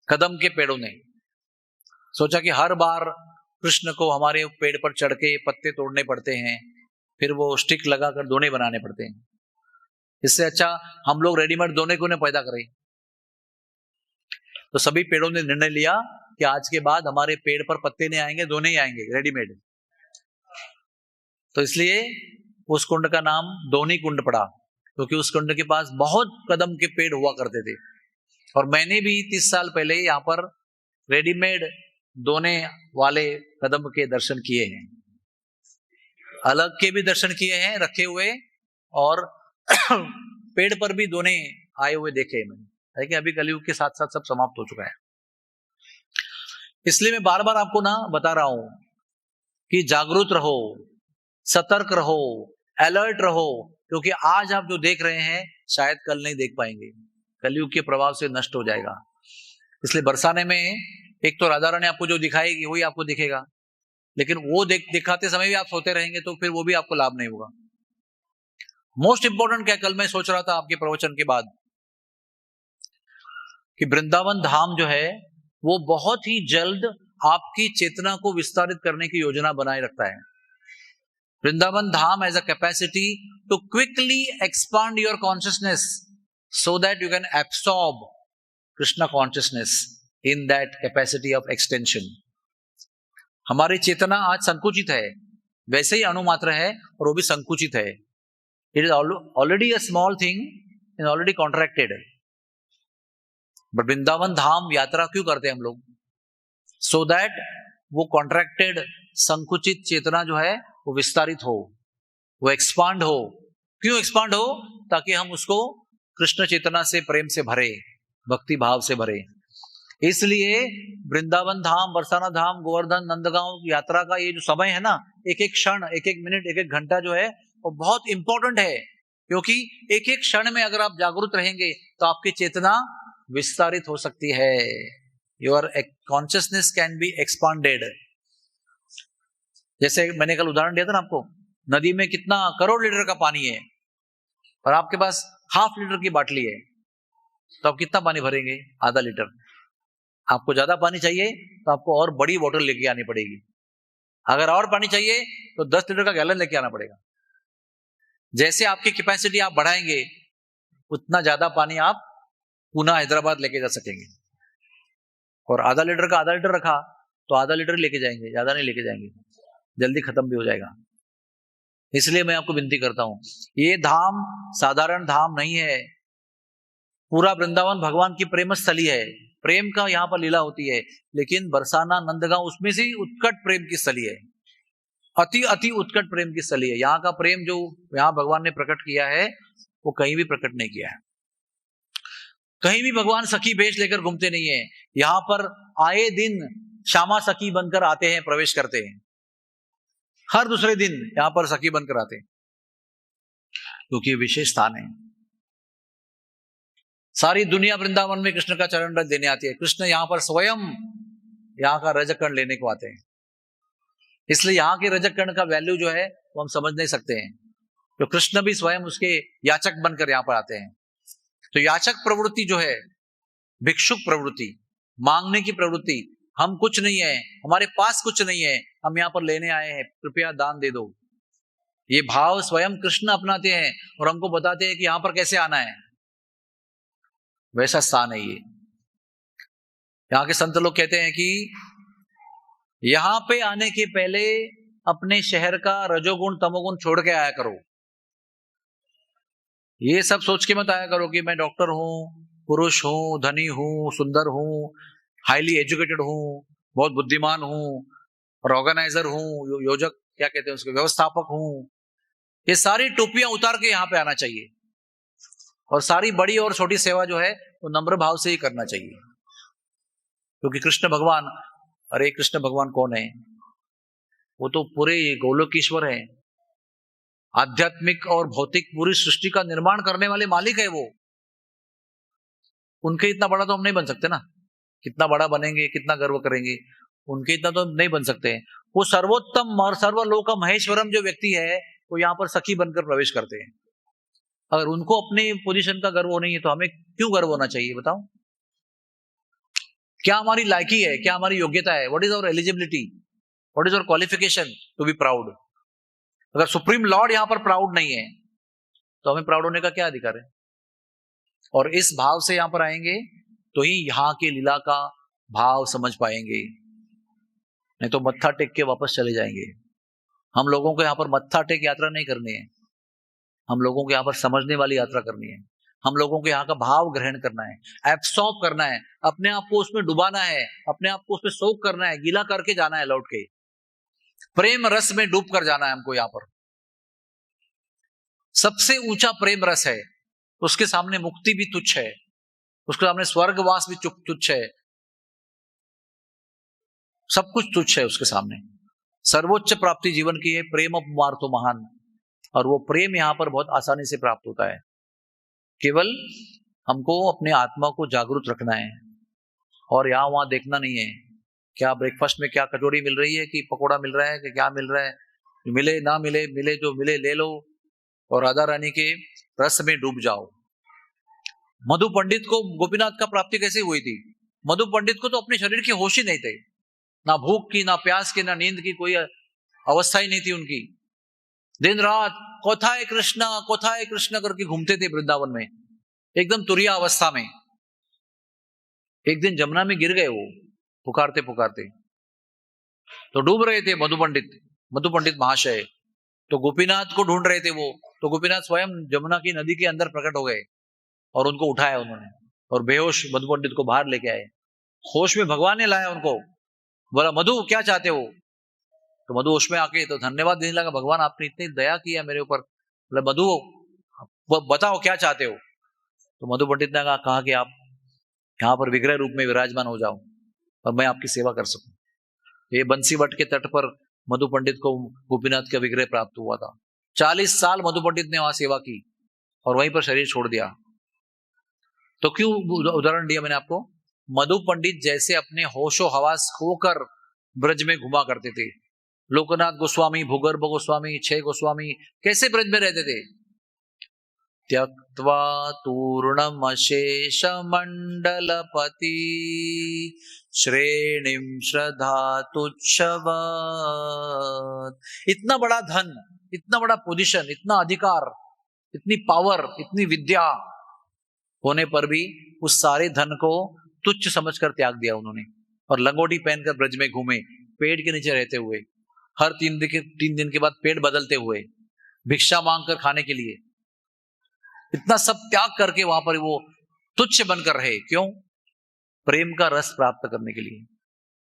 कदम के पेड़ों ने सोचा कि हर बार कृष्ण को हमारे पेड़ पर चढ़ के पत्ते तोड़ने पड़ते हैं, फिर वो स्टिक लगाकर दोने बनाने पड़ते हैं। इससे अच्छा हम लोग रेडीमेड दोने को पैदा करें। तो सभी पेड़ों ने निर्णय लिया कि आज के बाद हमारे पेड़ पर पत्ते नहीं आएंगे, दोने ही आएंगे रेडीमेड। तो इसलिए उस कुंड का नाम दोहनी कुंड पड़ा, क्योंकि उस कुंड के पास बहुत कदम के पेड़ हुआ करते थे। और मैंने भी 30 साल पहले यहाँ पर रेडीमेड दोने वाले कदम के दर्शन किए हैं। अलग के भी दर्शन किए हैं रखे हुए, और पेड़ पर भी दोने आए हुए देखे मैंने। लेकिन अभी कलयुग के साथ साथ सब समाप्त हो चुका है। इसलिए मैं बार बार आपको ना बता रहा हूं कि जागरूक रहो, सतर्क रहो, अलर्ट रहो, क्योंकि आज आप जो देख रहे हैं शायद कल नहीं देख पाएंगे। कलयुग के प्रभाव से नष्ट हो जाएगा। इसलिए बरसाने में एक तो राधा रानी आपको जो दिखाएगी वही आपको दिखेगा, लेकिन वो दिखाते समय भी आप सोते रहेंगे तो फिर वो भी आपको लाभ नहीं होगा। मोस्ट इंपॉर्टेंट क्या, कल मैं सोच रहा था आपके प्रवचन के बाद कि वृंदावन धाम जो है वो बहुत ही जल्द आपकी चेतना को विस्तारित करने की योजना बनाए रखता है। वृंदावन धाम has a capacity to quickly expand your consciousness so that you can absorb Krishna consciousness in that capacity of extension. हमारी चेतना आज संकुचित है, वैसे ही अणुमात्र है और वो भी संकुचित है। It is already a small thing and already contracted. But Vrindavan Dham यात्रा क्यों करते हैं हम लोग? So that वो कॉन्ट्रैक्टेड संकुचित चेतना जो है वो विस्तारित हो, वो एक्सपांड हो। क्यों एक्सपांड हो? ताकि हम उसको कृष्ण चेतना से, प्रेम से भरे, भक्ति भाव से भरे। इसलिए वृंदावन धाम, बरसाना धाम, गोवर्धन, नंदगांव यात्रा का ये जो समय है ना, एक एक क्षण, एक एक मिनट, एक एक घंटा जो है वो बहुत इंपॉर्टेंट है। क्योंकि एक एक क्षण में अगर आप जागरूक रहेंगे तो आपकी चेतना विस्तारित हो सकती है। Your consciousness can be expanded. जैसे मैंने कल उदाहरण दिया था ना आपको, नदी में कितना करोड़ लीटर का पानी है और आपके पास हाफ लीटर की बाटली है, तो आप कितना पानी भरेंगे? आधा लीटर। आपको ज्यादा पानी चाहिए तो आपको और बड़ी बोतल लेके आनी पड़ेगी। अगर और पानी चाहिए तो 10 लीटर का गैलन लेके आना पड़ेगा। जैसे आपकी कैपेसिटी आप बढ़ाएंगे उतना ज्यादा पानी आप पुणे हैदराबाद लेके जा सकेंगे। और आधा लीटर का आधा लीटर रखा तो आधा लीटर लेके जाएंगे, ज्यादा नहीं लेके जाएंगे, जल्दी खत्म भी हो जाएगा। इसलिए मैं आपको विनती करता हूं, ये धाम साधारण धाम नहीं है। पूरा वृंदावन भगवान की प्रेम स्थली है, प्रेम का यहाँ पर लीला होती है। लेकिन बरसाना नंदगांव उसमें से उत्कट प्रेम की स्थली है, अति अति उत्कट प्रेम की स्थली है। यहाँ का प्रेम जो यहाँ भगवान ने प्रकट किया है वो कहीं भी प्रकट नहीं किया है। कहीं भी भगवान सखी भेष लेकर घूमते नहीं है। यहाँ पर आए दिन श्यामा सखी बनकर आते हैं, प्रवेश करते हैं। हर दूसरे दिन यहाँ पर सखी बनकर आते हैं, क्योंकि विशेष स्थान है। सारी दुनिया वृंदावन में कृष्ण का चरण रज देने आती है। कृष्ण यहाँ पर स्वयं यहाँ का रजकर्ण लेने को आते हैं। इसलिए यहाँ के रजकर्ण का वैल्यू जो है वो हम समझ नहीं सकते हैं। तो कृष्ण भी स्वयं उसके याचक बनकर यहाँ पर आते हैं। तो याचक प्रवृत्ति जो है, भिक्षुक प्रवृत्ति, मांगने की प्रवृत्ति, हम कुछ नहीं है, हमारे पास कुछ नहीं है, हम यहाँ पर लेने आए हैं, कृपया दान दे दो, ये भाव स्वयं कृष्ण अपनाते हैं और हमको बताते हैं कि यहाँ पर कैसे आना है। वैसा स्थान है ये। यहाँ के संत लोग कहते हैं कि यहाँ पे आने के पहले अपने शहर का रजोगुण तमोगुण छोड़ के आया करो। ये सब सोच के मत आया करो कि मैं डॉक्टर हूं, पुरुष हूं, धनी हूं, सुंदर हूं, हाईली एजुकेटेड हूं, बहुत बुद्धिमान हूं और ऑर्गेनाइजर हूं, योजक क्या कहते हैं उसके, व्यवस्थापक हूं। ये सारी टोपियां उतार के यहाँ पे आना चाहिए और सारी बड़ी और छोटी सेवा जो है वो नम्र भाव से ही करना चाहिए। क्योंकि कृष्ण भगवान, अरे कृष्ण भगवान कौन है? वो तो पूरे गोलोकीश्वर है, आध्यात्मिक और भौतिक पूरी सृष्टि का निर्माण करने वाले मालिक है वो। उनके इतना बड़ा तो हम नहीं बन सकते ना। कितना बड़ा बनेंगे, कितना गर्व करेंगे, उनके इतना तो नहीं बन सकते हैं। वो सर्वोत्तम और सर्वलोक महेश्वरम जो व्यक्ति है वो यहाँ पर सखी बनकर प्रवेश करते हैं। अगर उनको अपने पोजीशन का गर्व नहीं है तो हमें क्यों गर्व होना चाहिए? बताओ, क्या हमारी लायकी है, क्या हमारी योग्यता है? What is our eligibility, what is our qualification to be proud? अगर सुप्रीम लॉर्ड यहाँ पर प्राउड नहीं है तो हमें प्राउड होने का क्या अधिकार है? और इस भाव से यहाँ पर आएंगे तो ही यहाँ के लीला का भाव समझ पाएंगे, नहीं तो मत्था टेक के वापस चले जाएंगे। हम लोगों को यहाँ पर मत्था टेक यात्रा नहीं करनी है, हम लोगों को यहाँ पर समझने वाली यात्रा करनी है। हम लोगों को यहाँ का भाव ग्रहण करना है, एब्सॉर्ब करना है, अपने आप को उसमें डुबाना है, अपने आप को उसमें सोख करना है, गीला करके जाना है, लौट के प्रेम रस में डूब कर जाना है हमको। यहाँ पर सबसे ऊंचा प्रेम रस है, उसके सामने मुक्ति भी तुच्छ है, उसके सामने स्वर्गवास भी तुच्छ है, सब कुछ तुच्छ है उसके सामने। सर्वोच्च प्राप्ति जीवन की है प्रेम अपमार्थ महान, और वो प्रेम यहाँ पर बहुत आसानी से प्राप्त होता है। केवल हमको अपने आत्मा को जागरूक रखना है और यहाँ वहां देखना नहीं है क्या ब्रेकफास्ट में क्या कचौड़ी मिल रही है कि पकोड़ा मिल रहा है कि क्या मिल रहा है, मिले ना मिले, मिले जो मिले ले लो और राधा रानी के रस में डूब जाओ। मधु पंडित को गोपीनाथ का प्राप्ति कैसे हुई थी? मधु पंडित को तो अपने शरीर की होश ही नहीं थे, ना भूख की, ना प्यास की, ना नींद की कोई अवस्था ही नहीं थी उनकी। दिन रात कोथाए कृष्णा करके घूमते थे वृंदावन में, एकदम तुरिया अवस्था में। एक दिन जमुना में गिर गए वो, पुकारते पुकारते, तो डूब रहे थे मधु पंडित महाशय। तो गोपीनाथ को ढूंढ रहे थे वो, तो गोपीनाथ स्वयं जमुना की नदी के अंदर प्रकट हो गए और उनको उठाया उन्होंने और बेहोश मधु पंडित को बाहर लेके आए। होश में भगवान ने लाया उनको, बोला मधु क्या चाहते हो? तो मधु होश में आके तो धन्यवाद देने लगा, भगवान आपने इतनी दया किया मेरे ऊपर। बोला मधु बताओ क्या चाहते हो? तो मधु पंडित ने कहा कि आप यहाँ पर विग्रह रूप में विराजमान हो जाओ और मैं आपकी सेवा कर सकूं। ये बंसीवट के तट पर मधु पंडित को गोपीनाथ का विग्रह प्राप्त हुआ था। 40 साल मधु पंडित ने वहां सेवा की और वहीं पर शरीर छोड़ दिया। तो क्यों उदाहरण दिया मैंने आपको? मधु पंडित जैसे अपने होशो हवास खोकर ब्रज में घुमा करते थे, लोकनाथ गोस्वामी, भूगर्भ गोस्वामी, 6 गोस्वामी कैसे ब्रज में रहते थे? त्यक्त्वा तूर्णमशेष मंडलपति श्रेणीम श्रद्धा तुच्छवत्। इतना बड़ा धन, इतना बड़ा पोजीशन, इतना अधिकार, इतनी पावर, इतनी विद्या होने पर भी उस सारे धन को तुच्छ समझकर त्याग दिया उन्होंने, और लंगोटी पहनकर ब्रज में घूमे, पेड़ के नीचे रहते हुए, हर 3 दिन के बाद पेड़ बदलते हुए, भिक्षा मांगकर खाने के लिए, इतना सब त्याग करके वहां पर वो तुच्छ बनकर रहे। क्यों? प्रेम का रस प्राप्त करने के लिए,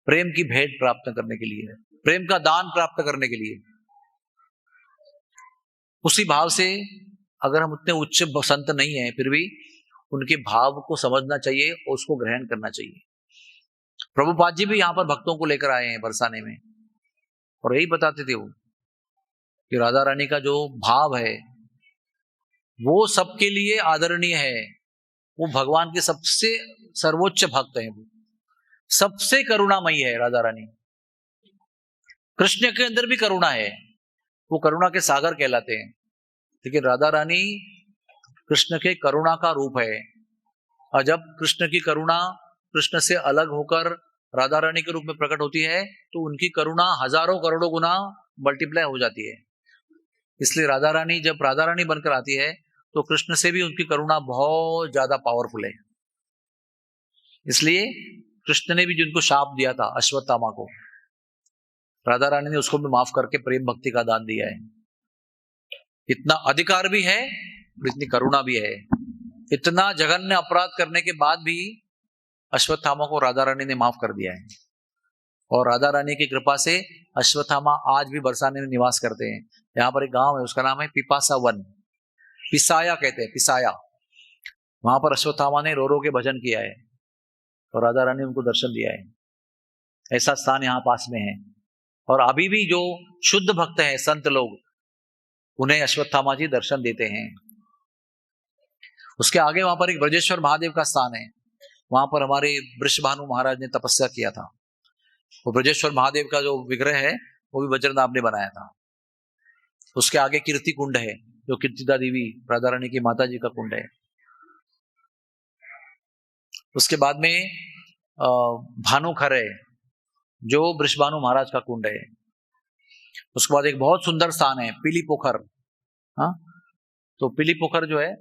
प्रेम की भेंट प्राप्त करने के लिए, प्रेम का दान प्राप्त करने के लिए। उसी भाव से अगर हम उतने उच्च संत नहीं है, फिर भी उनके भाव को समझना चाहिए और उसको ग्रहण करना चाहिए। प्रभुपाद जी भी यहाँ पर भक्तों को लेकर आए हैं बरसाने में, और यही बताते थे वो कि राधा रानी का जो भाव है वो सबके लिए आदरणीय है। वो भगवान के सबसे सर्वोच्च भक्त हैं, वो सबसे करुणामयी है राधा रानी। कृष्ण के अंदर भी करुणा है, वो करुणा के सागर कहलाते हैं, लेकिन राधा रानी कृष्ण के करुणा का रूप है। और जब कृष्ण की करुणा कृष्ण से अलग होकर राधा रानी के रूप में प्रकट होती है तो उनकी करुणा हजारों करोड़ों गुना मल्टीप्लाई हो जाती है। इसलिए राधा रानी जब राधा रानी बनकर आती है तो कृष्ण से भी उनकी करुणा बहुत ज्यादा पावरफुल है। इसलिए कृष्ण ने भी जिनको शाप दिया था अश्वत्थामा को, राधा रानी ने उसको भी माफ करके प्रेम भक्ति का दान दिया है। इतना अधिकार भी है, इतनी करुणा भी है। इतना जघन्य अपराध करने के बाद भी अश्वत्थामा को राधा रानी ने माफ कर दिया है, और राधा रानी की कृपा से अश्वत्थामा आज भी बरसाने में निवास करते हैं। यहाँ पर एक गांव है, उसका नाम है पिपासा वन, पिसाया कहते हैं, पिसाया। वहां पर अश्वत्थामा ने रो रो के भजन किया है और राधा रानी ने उनको दर्शन दिया है। ऐसा स्थान यहाँ पास में है। और अभी भी जो शुद्ध भक्त हैं, संत लोग, उन्हें अश्वत्थामा जी दर्शन देते हैं। उसके आगे वहां पर एक ब्रजेश्वर महादेव का स्थान है, वहां पर हमारे वृषभानु महाराज ने तपस्या किया था। वो ब्रजेश्वर महादेव का जो विग्रह है वो भी वज्रनाभ ने बनाया था। उसके आगे कीर्ति कुंड है, जो कीर्तिदा देवी राधा रानी की माता जी का कुंड है। उसके बाद में भानुखर है, जो वृषभानु महाराज का कुंड है। उसके बाद एक बहुत सुंदर स्थान है पीली पोखर। हाँ, तो पीली पोखर जो है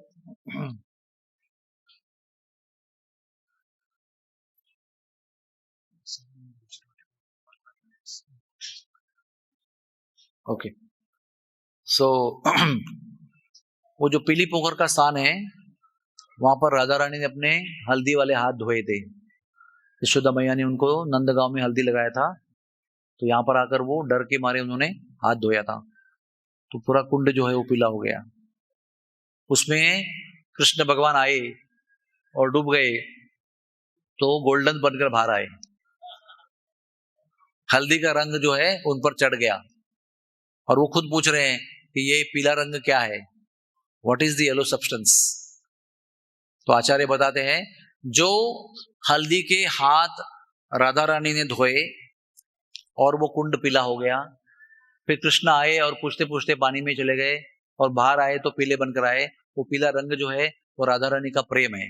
ओके, सो वो जो पीली पोखर का स्थान है, वहां पर राधा रानी ने अपने हल्दी वाले हाथ धोए थे। यशोदा मैया ने उनको नंदगांव में हल्दी लगाया था, तो यहाँ पर आकर वो डर के मारे उन्होंने हाथ धोया था, तो पूरा कुंड जो है वो पीला हो गया। उसमें कृष्ण भगवान आए और डूब गए, तो गोल्डन बनकर बाहर आए। हल्दी का रंग जो है उन पर चढ़ गया, और वो खुद पूछ रहे हैं कि ये पीला रंग क्या है, what is the yellow substance. तो आचार्य बताते हैं, जो हल्दी के हाथ राधा रानी ने धोए और वो कुंड पीला हो गया, फिर कृष्ण आए और पूछते पूछते पानी में चले गए और बाहर आए तो पीले बनकर आए। वो पीला रंग जो है वो राधा रानी का प्रेम है।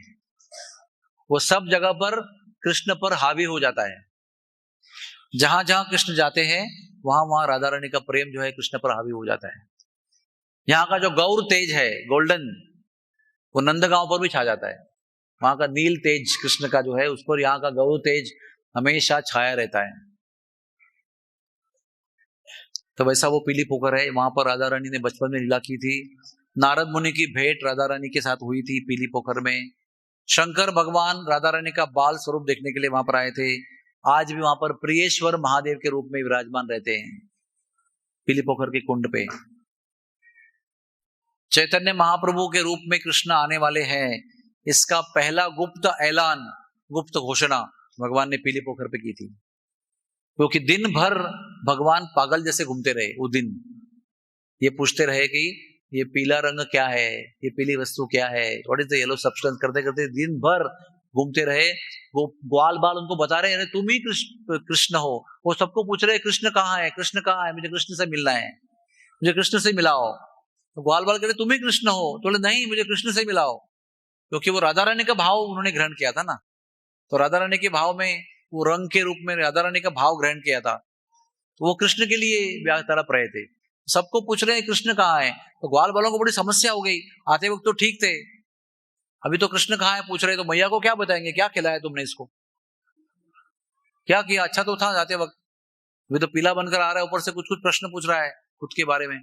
वो सब जगह पर कृष्ण पर हावी हो जाता है। जहां जहां कृष्ण जाते हैं वहां वहां राधा रानी का प्रेम जो है कृष्ण पर हावी हो जाता है। यहाँ का जो गौर तेज है, गोल्डन, वो नंदगांव पर भी छा जाता है। वहां का नील तेज कृष्ण का जो है उस पर यहाँ का गौर तेज हमेशा छाया रहता है। तो वैसा वो पीली पोखर है, वहां पर राधा रानी ने बचपन में लीला की थी। नारद मुनि की भेंट राधा रानी के साथ हुई थी पीली पोखर में। शंकर भगवान राधा रानी का बाल स्वरूप देखने के लिए वहां पर आए थे। आज भी वहां पर प्रियेश्वर महादेव के रूप में विराजमान रहते हैं पीली पोखर के कुंड पे। चैतन्य महाप्रभु के रूप में कृष्ण आने वाले हैं, इसका पहला गुप्त ऐलान, गुप्त घोषणा भगवान ने पीली पोखर पे की थी। क्योंकि दिन भर भगवान पागल जैसे घूमते रहे। वो दिन ये पूछते रहे कि ये पीला रंग क्या है, ये पीली वस्तु क्या है, what is the yellow substance, करते करते दिन भर घूमते रहे। ग्वाल बाल उनको बता रहे अरे तुम ही कृष्ण हो। वो सबको पूछ रहे कृष्ण कहाँ है, कृष्ण कहाँ है, मुझे कृष्ण से मिलना है, मुझे कृष्ण से मिलाओ। तो ग्वाल बाल कह रहे तुम ही कृष्ण हो। तो बोले नहीं, मुझे कृष्ण से मिलाओ, क्योंकि वो राधा रानी का भाव उन्होंने ग्रहण किया था ना। तो राधा रानी के भाव में, वो रंग के रूप में राधा रानी का भाव ग्रहण किया था, तो वो कृष्ण के लिए तड़प रहे थे। सबको पूछ रहे हैं कृष्ण कहाँ है। तो ग्वाल बालों को बड़ी समस्या हो गई। आते वक्त तो ठीक थे, अभी तो कृष्ण कहाँ है पूछ रहे, तो मैया को क्या बताएंगे, क्या खिलाया तुमने इसको, क्या किया, अच्छा तो था जाते वक्त, अभी तो पीला बनकर आ रहा है, ऊपर से कुछ कुछ प्रश्न पूछ रहा है खुद के बारे में।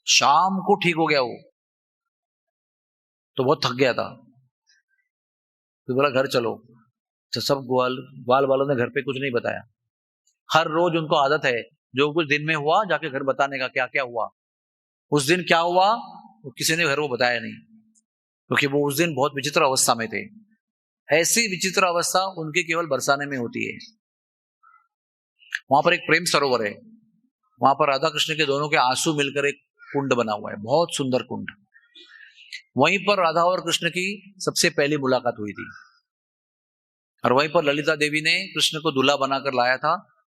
शाम को ठीक हो गया वो, तो बहुत थक गया था, तो बोला घर चलो। तो सब ग्वाल वालों ने घर पे कुछ नहीं बताया। हर रोज उनको आदत है जो कुछ दिन में हुआ जाके घर बताने का, क्या क्या हुआ, उस दिन क्या हुआ वो किसी ने घर वो बताया नहीं, क्योंकि वो उस दिन बहुत विचित्र अवस्था में थे। ऐसी विचित्र अवस्था उनकी केवल बरसाने में होती है। वहां पर एक प्रेम सरोवर है, वहां पर राधा कृष्ण के दोनों के आंसू मिलकर एक कुंड बना हुआ है, बहुत सुंदर कुंड। वहीं पर राधा और कृष्ण की सबसे पहली मुलाकात हुई थी, और वहीं पर ललिता देवी ने कृष्ण को दूल्हा बनाकर लाया था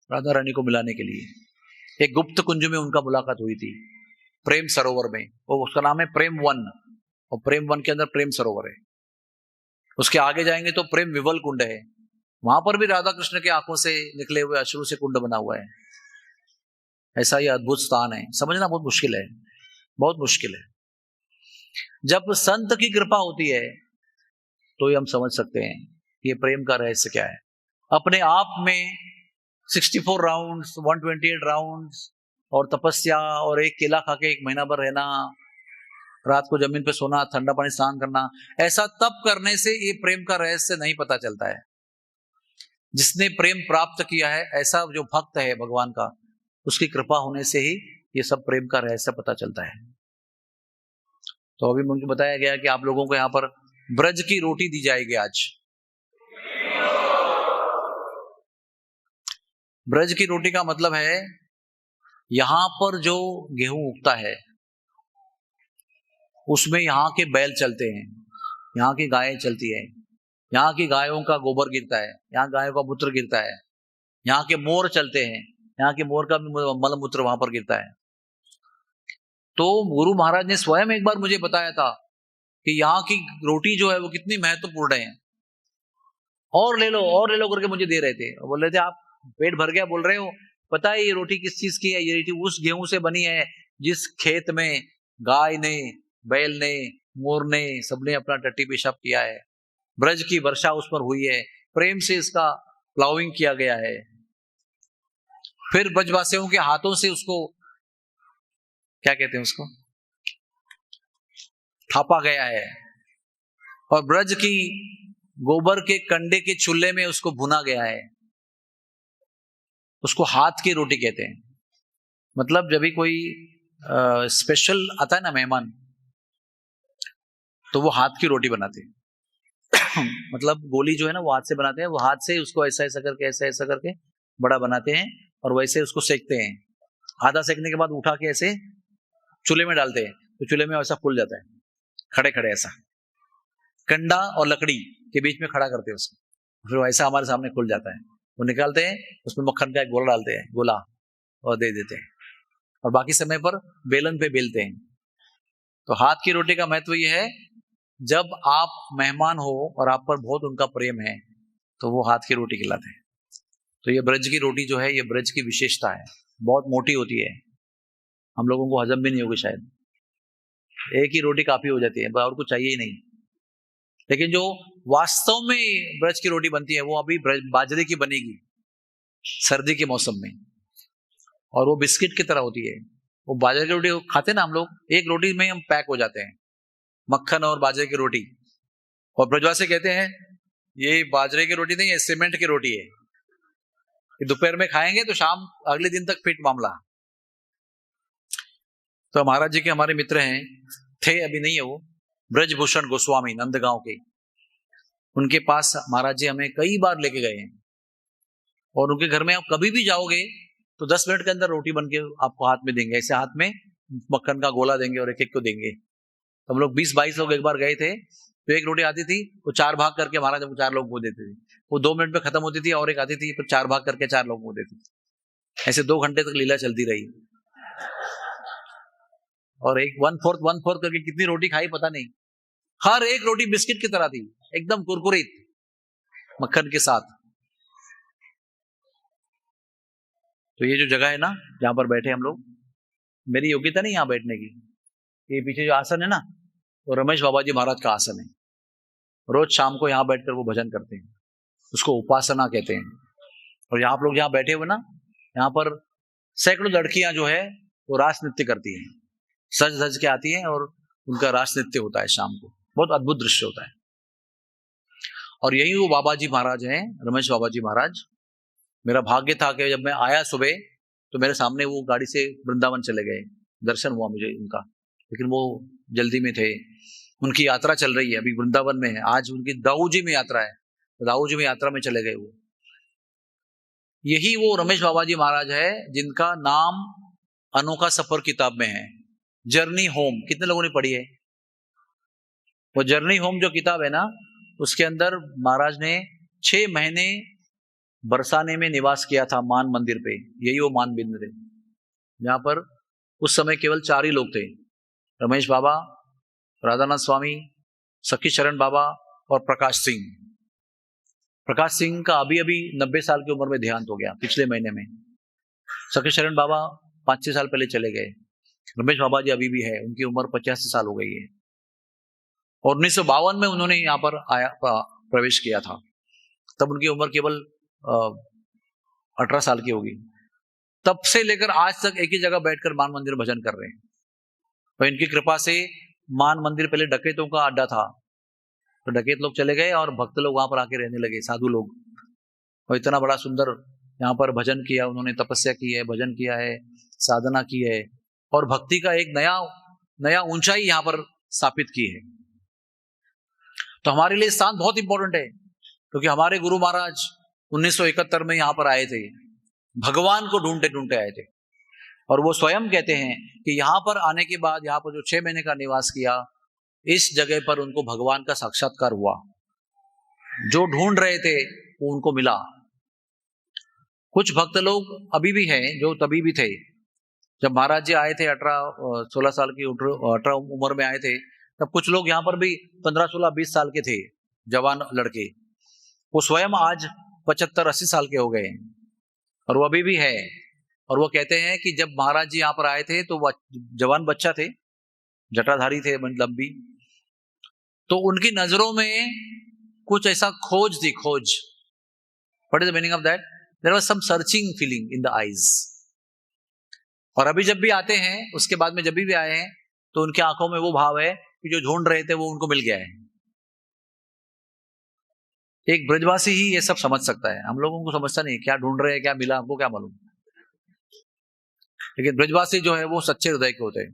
राधा रानी को मिलाने के लिए। एक गुप्त कुंज में उनका मुलाकात हुई थी, प्रेम सरोवर में। वो उसका नाम है प्रेम वन, और प्रेम वन के अंदर प्रेम सरोवर है। उसके आगे जाएंगे तो प्रेम विवल कुंड है, वहां पर भी राधा कृष्ण के आंखों से निकले हुए अश्रु से कुंड बना हुआ है। ऐसा ये अद्भुत स्थान है, समझना बहुत मुश्किल है, बहुत मुश्किल है। जब संत की कृपा होती है तो ये हम समझ सकते हैं ये प्रेम का रहस्य क्या है। अपने आप में 64 राउंड्स, 128 राउंड्स और तपस्या और एक केला खा के 1 महीना भर रहना, रात को जमीन पे सोना, ठंडा पानी स्नान करना, ऐसा तप करने से ये प्रेम का रहस्य नहीं पता चलता है। जिसने प्रेम प्राप्त किया है, ऐसा जो भक्त है भगवान का, उसकी कृपा होने से ही ये सब प्रेम का रहस्य पता चलता है। तो अभी मुझे बताया गया कि आप लोगों को यहाँ पर ब्रज की रोटी दी जाएगी आज। ब्रज की रोटी का मतलब है यहां पर जो गेहूं उगता है उसमें यहाँ के बैल चलते हैं, यहाँ की गायें चलती है, यहाँ की गायों का गोबर गिरता है, यहाँ गायों का मूत्र गिरता है, यहाँ के मोर चलते हैं, यहाँ के मोर का मल मूत्र वहां पर गिरता है। तो गुरु महाराज ने स्वयं एक बार मुझे बताया था कि यहाँ की रोटी जो है वो कितनी महत्वपूर्ण है, और ले लो और ले लो करके मुझे दे रहे थे। बोल रहे थे आप पेट भर गया बोल रहे हो, पता है ये रोटी किस चीज की है, ये रोटी उस गेहूं से बनी है जिस खेत में गाय ने, बैल ने, मोर ने, सबने अपना टट्टी पेशाब किया है, ब्रज की वर्षा उस पर हुई है, प्रेम से इसका प्लाउइंग किया गया है, फिर ब्रजवासियों के हाथों से उसको क्या कहते हैं, उसको थापा गया है, और ब्रज की गोबर के कंडे के चूल्हे में उसको भुना गया है। उसको हाथ की रोटी कहते हैं। मतलब जब भी कोई स्पेशल आता है ना मेहमान, तो वो हाथ की रोटी बनाते हैं। मतलब गोली जो है ना वो हाथ से बनाते हैं, वो हाथ से उसको ऐसा ऐसा करके, ऐसा ऐसा करके बड़ा बनाते हैं, और वैसे उसको सेकते हैं। आधा सेकने के बाद उठा के ऐसे चूल्हे में डालते हैं, तो चूल्हे में ऐसा फूल जाता है, खड़े खड़े ऐसा कंडा और लकड़ी के बीच में खड़ा करते हैं उसको, फिर ऐसा हमारे सामने खुल जाता है। वो निकालते हैं, उसमें मक्खन का एक गोला डालते हैं, गोला, और दे देते हैं, और बाकी समय पर बेलन पे बेलते हैं। तो हाथ की रोटी का महत्व ये है, जब आप मेहमान हो और आप पर बहुत उनका प्रेम है तो वो हाथ की रोटी खिलाते हैं। तो ये ब्रज की रोटी जो है, ये ब्रज की विशेषता है, बहुत मोटी होती है, हम लोगों को हजम भी नहीं होगी शायद, एक ही रोटी काफी हो जाती है, और कुछ चाहिए ही नहीं। लेकिन जो वास्तव में ब्रज की रोटी बनती है वो अभी बाजरे की बनेगी सर्दी के मौसम में, और वो बिस्किट की तरह होती है। वो बाजरे की रोटी खाते ना हम लोग, एक रोटी में हम पैक हो जाते हैं, मक्खन और बाजरे की रोटी। और ब्रजवासी कहते हैं ये बाजरे की रोटी नहीं, ये सीमेंट की रोटी है, दोपहर में खाएंगे तो शाम अगले दिन तक फिट मामला। तो महाराज जी के हमारे मित्र हैं, थे अभी नहीं है वो, ब्रजभूषण गोस्वामी नंदगांव के, उनके पास महाराज जी हमें कई बार लेके गए हैं, और उनके घर में आप कभी भी जाओगे तो 10 मिनट के अंदर रोटी बन के आपको हाथ में देंगे, ऐसे हाथ में मक्खन का गोला देंगे और एक एक को देंगे। तो हम लोग 20-22 लोग एक बार गए थे, तो एक रोटी आती थी, वो 4 भाग करके महाराज हमको 4 लोग को देते थे। वो 2 मिनट में खत्म होती थी, और एक आती थी, फिर 4 भाग करके 4 लोगों को देते थे। ऐसे 2 घंटे तक लीला चलती रही। और एक 1/4 करके कितनी रोटी खाई पता नहीं। हर एक रोटी बिस्किट की तरह थी, एकदम कुरकुरीत, मक्खन के साथ। तो ये जो जगह है ना जहां पर बैठे हम लोग, मेरी योग्यता नहीं यहाँ बैठने की। ये पीछे जो आसन है ना, वो रमेश बाबा जी महाराज का आसन है। रोज शाम को यहाँ बैठकर वो भजन करते हैं, उसको उपासना कहते हैं। और यहाँ आप लोग जहाँ बैठे हुए ना, यहाँ पर सैकड़ों लड़कियां जो है वो रास नृत्य करती हैं, सज धज के आती हैं, और उनका रास नृत्य होता है शाम को। बहुत अद्भुत दृश्य होता है। और यही वो बाबा जी महाराज हैं, रमेश बाबा जी महाराज। मेरा भाग्य था कि जब मैं आया सुबह, तो मेरे सामने वो गाड़ी से वृंदावन चले गए, दर्शन हुआ मुझे उनका। लेकिन वो जल्दी में थे, उनकी यात्रा चल रही है, अभी वृंदावन में है। आज उनकी दाऊ जी में यात्रा है, दाऊ जी में यात्रा में चले गए वो। यही वो रमेश बाबा जी महाराज है जिनका नाम अनोखा सफर किताब में है, जर्नी होम। कितने लोगों ने पढ़ी है वो जर्नी होम? जो किताब है ना, उसके अंदर महाराज ने 6 महीने बरसाने में निवास किया था, मान मंदिर पे। यही वो मान बिंद थे, जहां पर उस समय केवल 4 ही लोग थे, रमेश बाबा, राधानाथ स्वामी, सखी शरण बाबा और प्रकाश सिंह। प्रकाश सिंह का अभी अभी 90 साल की उम्र में देहांत हो गया, पिछले महीने में। सखी शरण बाबा 5-6 साल पहले चले गए। रमेश बाबा जी अभी भी है, उनकी उम्र 85 साल हो गई है। और 1952 में उन्होंने यहाँ पर प्रवेश किया था, तब उनकी उम्र केवल 18 साल की होगी। तब से लेकर आज तक एक ही जगह बैठकर मान मंदिर भजन कर रहे हैं। और इनकी कृपा से मान मंदिर पहले डकैतों का अड्डा था, तो डकैत लोग चले गए और भक्त लोग वहां पर आके रहने लगे, साधु लोग। और इतना बड़ा सुंदर यहाँ पर भजन किया उन्होंने, तपस्या की है, भजन किया है, साधना की है, और भक्ति का एक नया ऊंचाई यहाँ पर स्थापित की है। तो हमारे लिए स्थान बहुत इंपॉर्टेंट है, क्योंकि हमारे गुरु महाराज 1971 में यहाँ पर आए थे, भगवान को ढूंढते ढूंढते आए थे। और वो स्वयं कहते हैं कि यहाँ पर आने के बाद, यहाँ पर जो 6 महीने का निवास किया, इस जगह पर उनको भगवान का साक्षात्कार हुआ। जो ढूंढ रहे थे वो उनको मिला। कुछ भक्त लोग अभी भी हैं जो तभी भी थे। जब महाराज जी आए थे 16 साल की 18 उम्र में आए थे, तब कुछ लोग यहाँ पर भी 15, 16, 20 साल के थे, जवान लड़के। वो स्वयं आज 75-80 साल के हो गए, और वो अभी भी है। और वो कहते हैं कि जब महाराज जी यहाँ पर आए थे तो वो जवान बच्चा थे, जटाधारी थे, लंबी। तो उनकी नजरों में कुछ ऐसा खोज थी, खोज। What is the meaning of that? There was some searching feeling in the eyes. और अभी जब भी आते हैं, उसके बाद में जब भी आए हैं, तो उनकी आंखों में वो भाव है कि जो ढूंढ रहे थे वो उनको मिल गया है। एक ब्रजवासी ही ये सब समझ सकता है, हम लोगों को समझता नहीं, क्या ढूंढ रहे हैं, क्या मिला, हमको क्या मालूम। लेकिन ब्रजवासी जो है वो सच्चे हृदय के होते हैं।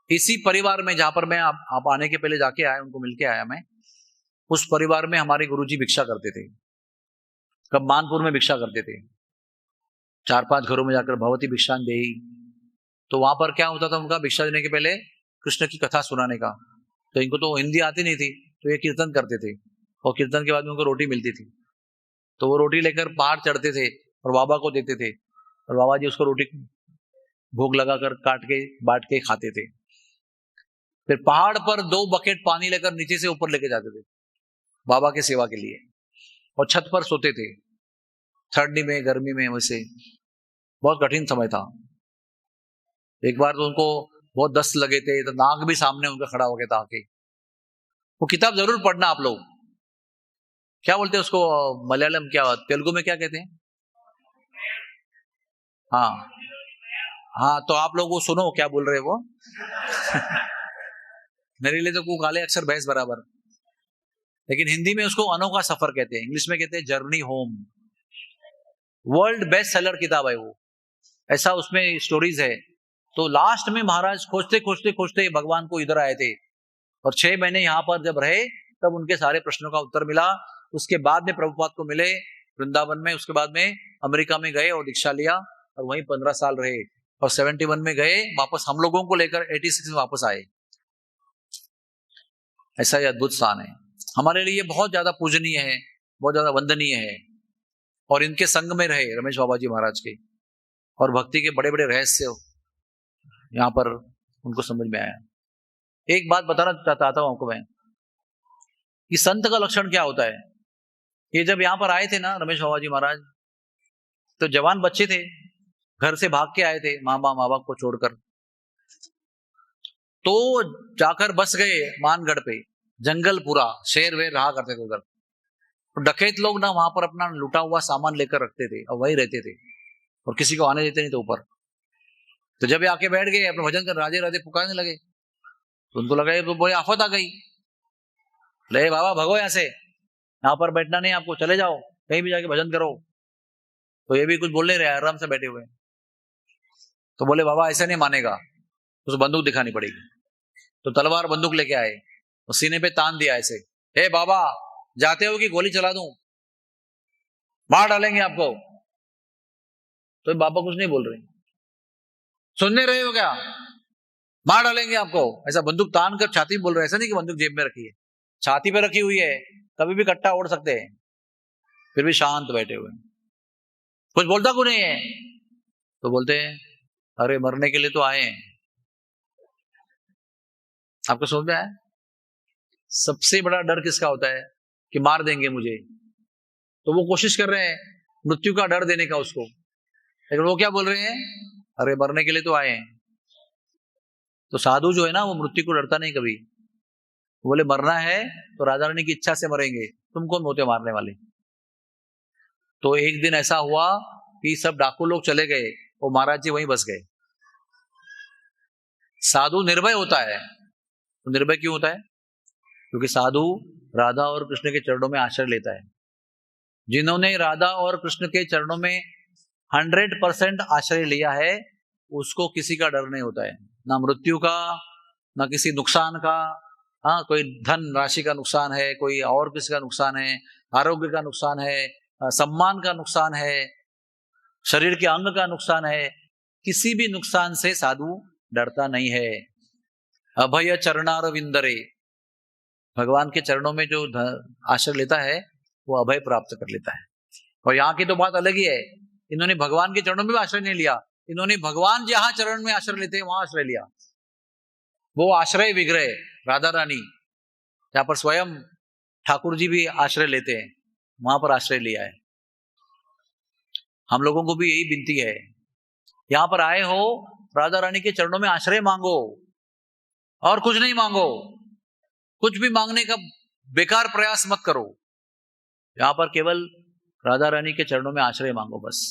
इसी परिवार में जहां पर मैं आप आने के पहले जाके आया, उनको मिलके आया मैं, उस परिवार में हमारे गुरुजी भिक्षा करते थे। कब मानपुर में भिक्षा करते थे, 4-5 घरों में जाकर भगवती भिक्षान देही। तो वहां पर क्या होता था, उनका भिक्षा देने के पहले कृष्ण की कथा सुनाने का। तो इनको तो हिंदी आती नहीं थी, तो ये कीर्तन करते थे, और कीर्तन के बाद में उनको रोटी मिलती थी। तो वो रोटी लेकर पहाड़ चढ़ते थे और बाबा को देते थे, और बाबा जी उसको रोटी भोग लगाकर काट के बांट के खाते थे। फिर पहाड़ पर 2 बकेट पानी लेकर नीचे से ऊपर लेके जाते थे बाबा की सेवा के लिए, और छत पर सोते थे, ठंडी में, गर्मी में। वैसे बहुत कठिन समय था। एक बार तो उनको बहुत दस्त लगे थे, तो नाक भी सामने उनका खड़ा हो गया था आके। वो किताब जरूर पढ़ना आप लोग। क्या बोलते हैं उसको मलयालम, क्या तेलुगु में क्या कहते हैं? हाँ, तो आप लोग वो सुनो क्या बोल रहे हैं वो। मेरे लिए तो काले अक्षर भैंस बराबर। लेकिन हिंदी में उसको अनोखा सफर कहते हैं, इंग्लिश में कहते हैं journey home. World best seller किताब है वो, ऐसा उसमें स्टोरीज है। तो लास्ट में महाराज खोजते खोजते खोजते भगवान को इधर आए थे, और 6 महीने यहाँ पर जब रहे, तब उनके सारे प्रश्नों का उत्तर मिला। उसके बाद में प्रभुपाद को मिले वृंदावन में, उसके बाद में अमेरिका में गए और दीक्षा लिया, और वहीं 15 साल रहे, और 71 में गए वापस, हम लोगों को लेकर 86 में वापस आए। ऐसा ये अद्भुत स्थान है हमारे लिए, बहुत ज्यादा पूजनीय है, बहुत ज्यादा वंदनीय है। और इनके संग में रहे रमेश बाबा जी महाराज के, और भक्ति के बड़े बड़े रहस्य यहाँ पर उनको समझ में आया। एक बात बताना चाहता हूं आपको मैं, कि संत का लक्षण क्या होता है। ये जब यहाँ पर आए थे ना रमेश बाबा जी महाराज, तो जवान बच्चे थे, घर से भाग के आए थे माँ बाप को छोड़कर। तो जाकर बस गए मानगढ़ पे, जंगल पूरा शेर वेर रहा करते थे उधर। तो डकैत लोग ना वहां पर अपना लुटा हुआ सामान लेकर रखते थे और वही रहते थे, और किसी को आने देते नहीं थे ऊपर। तो जब ये आके बैठ गए अपने भजन कर राधे राधे पुकारने लगे, तो उनको लगा ये तो बड़ी आफत आ गई। ले बाबा भगो यहाँ से, यहाँ पर बैठना नहीं आपको, चले जाओ कहीं भी जाके भजन करो। तो ये भी कुछ बोल नहीं रहे, आराम से बैठे हुए। तो बोले बाबा ऐसा नहीं मानेगा, उसको बंदूक दिखानी पड़ेगी। तो तलवार बंदूक लेके आए, तो सीने पे तान दिया ऐसे, हे बाबा जाते हो कि गोली चला दूं, मार डालेंगे आपको। तो बाबा कुछ नहीं बोल रहे, सुनने रहे हो क्या, मार डालेंगे आपको। ऐसा बंदूक तान कर छाती में बोल रहे, ऐसा नहीं कि बंदूक जेब में रखी है, छाती पे रखी हुई है, कभी भी कट्टा ओढ़ सकते हैं। फिर भी शांत बैठे हुए, कुछ बोलता क्यों नहीं है। तो बोलते हैं अरे मरने के लिए तो आए हैं। आपको समझ में आया? सबसे बड़ा डर किसका होता है, कि मार देंगे मुझे। तो वो कोशिश कर रहे हैं मृत्यु का डर देने का उसको, लेकिन वो क्या बोल रहे हैं, अरे मरने के लिए तो आए हैं। तो साधु जो है ना वो मृत्यु को डरता नहीं कभी। बोले मरना है तो राधा रानी की इच्छा से मरेंगे, तुम कौन होते मारने वाले। तो एक दिन ऐसा हुआ कि सब डाकू लोग चले गए, वो महाराज जी वहीं बस गए। साधु निर्भय होता है, तो निर्भय क्यों होता है, क्योंकि साधु राधा और कृष्ण के चरणों में आश्रय लेता है। जिन्होंने राधा और कृष्ण के चरणों में 100% आश्रय लिया है, उसको किसी का डर नहीं होता है, ना मृत्यु का, ना किसी नुकसान का। हाँ, कोई धन राशि का नुकसान है, कोई और किसी का नुकसान है, आरोग्य का नुकसान है, सम्मान का नुकसान है, शरीर के अंग का नुकसान है, किसी भी नुकसान से साधु डरता नहीं है। अभय चरणारविंदरे, भगवान के चरणों में जो आश्रय लेता है वो अभय प्राप्त कर लेता है। और यहाँ की तो बात अलग ही है, इन्होंने भगवान के चरणों में भी आश्रय नहीं लिया, इन्होंने भगवान जहां चरण में आश्रय लेते हैं वहां आश्रय लिया। वो आश्रय विग्रह राधा रानी, जहां पर स्वयं ठाकुर जी भी आश्रय लेते हैं, वहां पर आश्रय लिया है। हम लोगों को भी यही विनती है, यहां पर आए हो राधा रानी के चरणों में आश्रय मांगो, और कुछ नहीं मांगो। कुछ भी मांगने का बेकार प्रयास मत करो, यहां पर केवल राधा रानी के चरणों में आश्रय मांगो बस।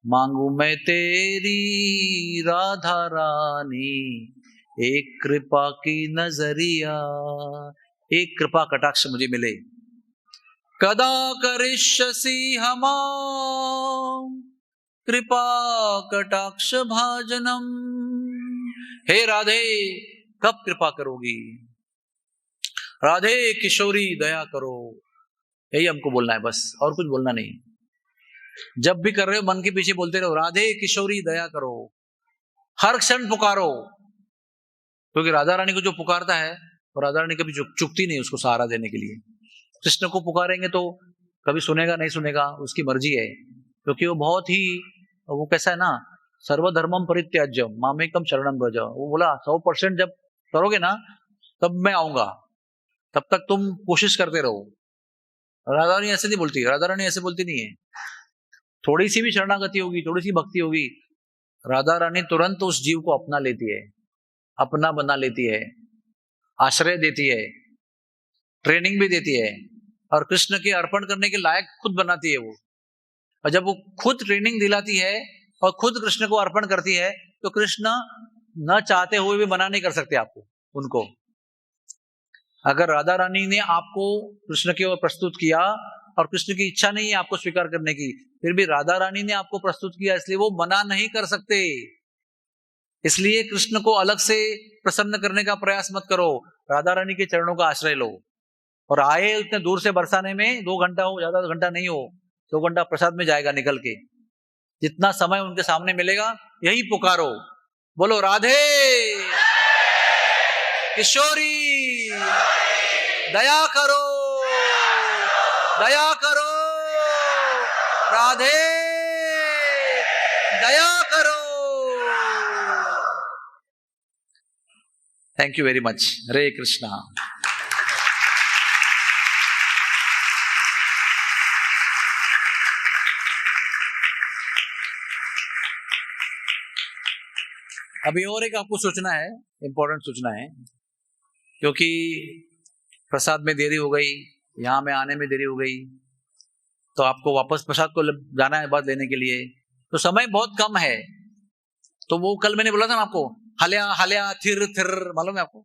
मांगू मैं तेरी राधा रानी, एक कृपा की नजरिया, एक कृपा कटाक्ष मुझे मिले। कदा करिष्यसि हमां कृपा कटाक्ष भाजनम, हे राधे कब कृपा करोगी, राधे किशोरी दया करो। यही हमको बोलना है बस, और कुछ बोलना नहीं। जब भी कर रहे हो मन के पीछे बोलते रहो राधे किशोरी दया करो, हर क्षण पुकारो, क्योंकि राधा रानी को जो पुकारता है वो राधा रानी कभी चुकती नहीं उसको सहारा देने के लिए। कृष्ण को पुकारेंगे तो कभी सुनेगा नहीं सुनेगा उसकी मर्जी है, क्योंकि वो बहुत ही, वो कैसा है ना, सर्वधर्मम परित्याज्यम मामेकम शरणम व्रज। वो बोला 100% जब करोगे ना तब मैं आऊंगा, तब तक तुम कोशिश करते रहो। राधा रानी ऐसे नहीं बोलती, राधा रानी ऐसे बोलती नहीं है। थोड़ी सी भी शरणागति होगी, थोड़ी सी भक्ति होगी, राधा रानी तुरंत उस जीव को अपना लेती है, अपना बना लेती है, आश्रय देती है, ट्रेनिंग भी देती है, और कृष्ण के अर्पण करने के लायक खुद बनाती है वो। और जब वो खुद ट्रेनिंग दिलाती है और खुद कृष्ण को अर्पण करती है, तो कृष्ण न चाहते हुए भी मना नहीं कर सकते आपको उनको। अगर राधा रानी ने आपको कृष्ण की ओर प्रस्तुत किया और कृष्ण की इच्छा नहीं है आपको स्वीकार करने की, फिर भी राधा रानी ने आपको प्रस्तुत किया, इसलिए वो मना नहीं कर सकते। इसलिए कृष्ण को अलग से प्रसन्न करने का प्रयास मत करो, राधा रानी के चरणों का आश्रय लो। और आए इतने दूर से बरसाने में 2 घंटा हो, ज्यादा घंटा नहीं हो, 2 घंटा प्रसाद में जाएगा निकल के। जितना समय उनके सामने मिलेगा यही पुकारो, बोलो राधे किशोरी दया करो, दया करो, राधे दया करो। Thank you very much. Hare Krishna. अभी और एक आपको सोचना है, इंपॉर्टेंट सोचना है, क्योंकि प्रसाद में देरी हो गई, यहाँ में आने में देरी हो गई, तो आपको वापस प्रसाद को जाना है बाद लेने के लिए, तो समय बहुत कम है। तो वो कल मैंने बोला था ना आपको, हल्या हल्या थिर थिर, मालूम है आपको?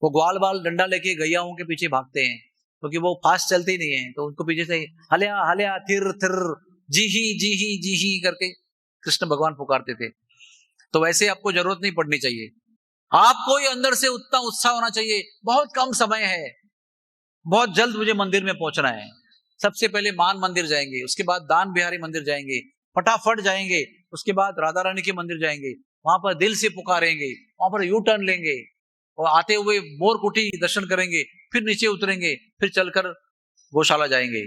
वो ग्वाल बाल डंडा लेके गैयाओं के पीछे भागते हैं, क्योंकि वो फास्ट चलते ही नहीं है, तो उनको पीछे से हल्या हल्या थिर थिर जी ही करके कृष्ण भगवान पुकारते थे। तो वैसे आपको जरूरत नहीं पड़नी चाहिए, आपको ही अंदर से उतना उत्साह होना चाहिए, बहुत कम समय है, बहुत जल्द मुझे मंदिर में पहुंचना है। सबसे पहले मान मंदिर जाएंगे, उसके बाद दान बिहारी मंदिर जाएंगे, फटाफट जाएंगे, उसके बाद राधा रानी के मंदिर जाएंगे, वहां पर दिल से पुकारेंगे, वहां पर यू टर्न लेंगे और आते हुए मोर कुटी दर्शन करेंगे, फिर नीचे उतरेंगे, फिर चलकर गौशाला जाएंगे।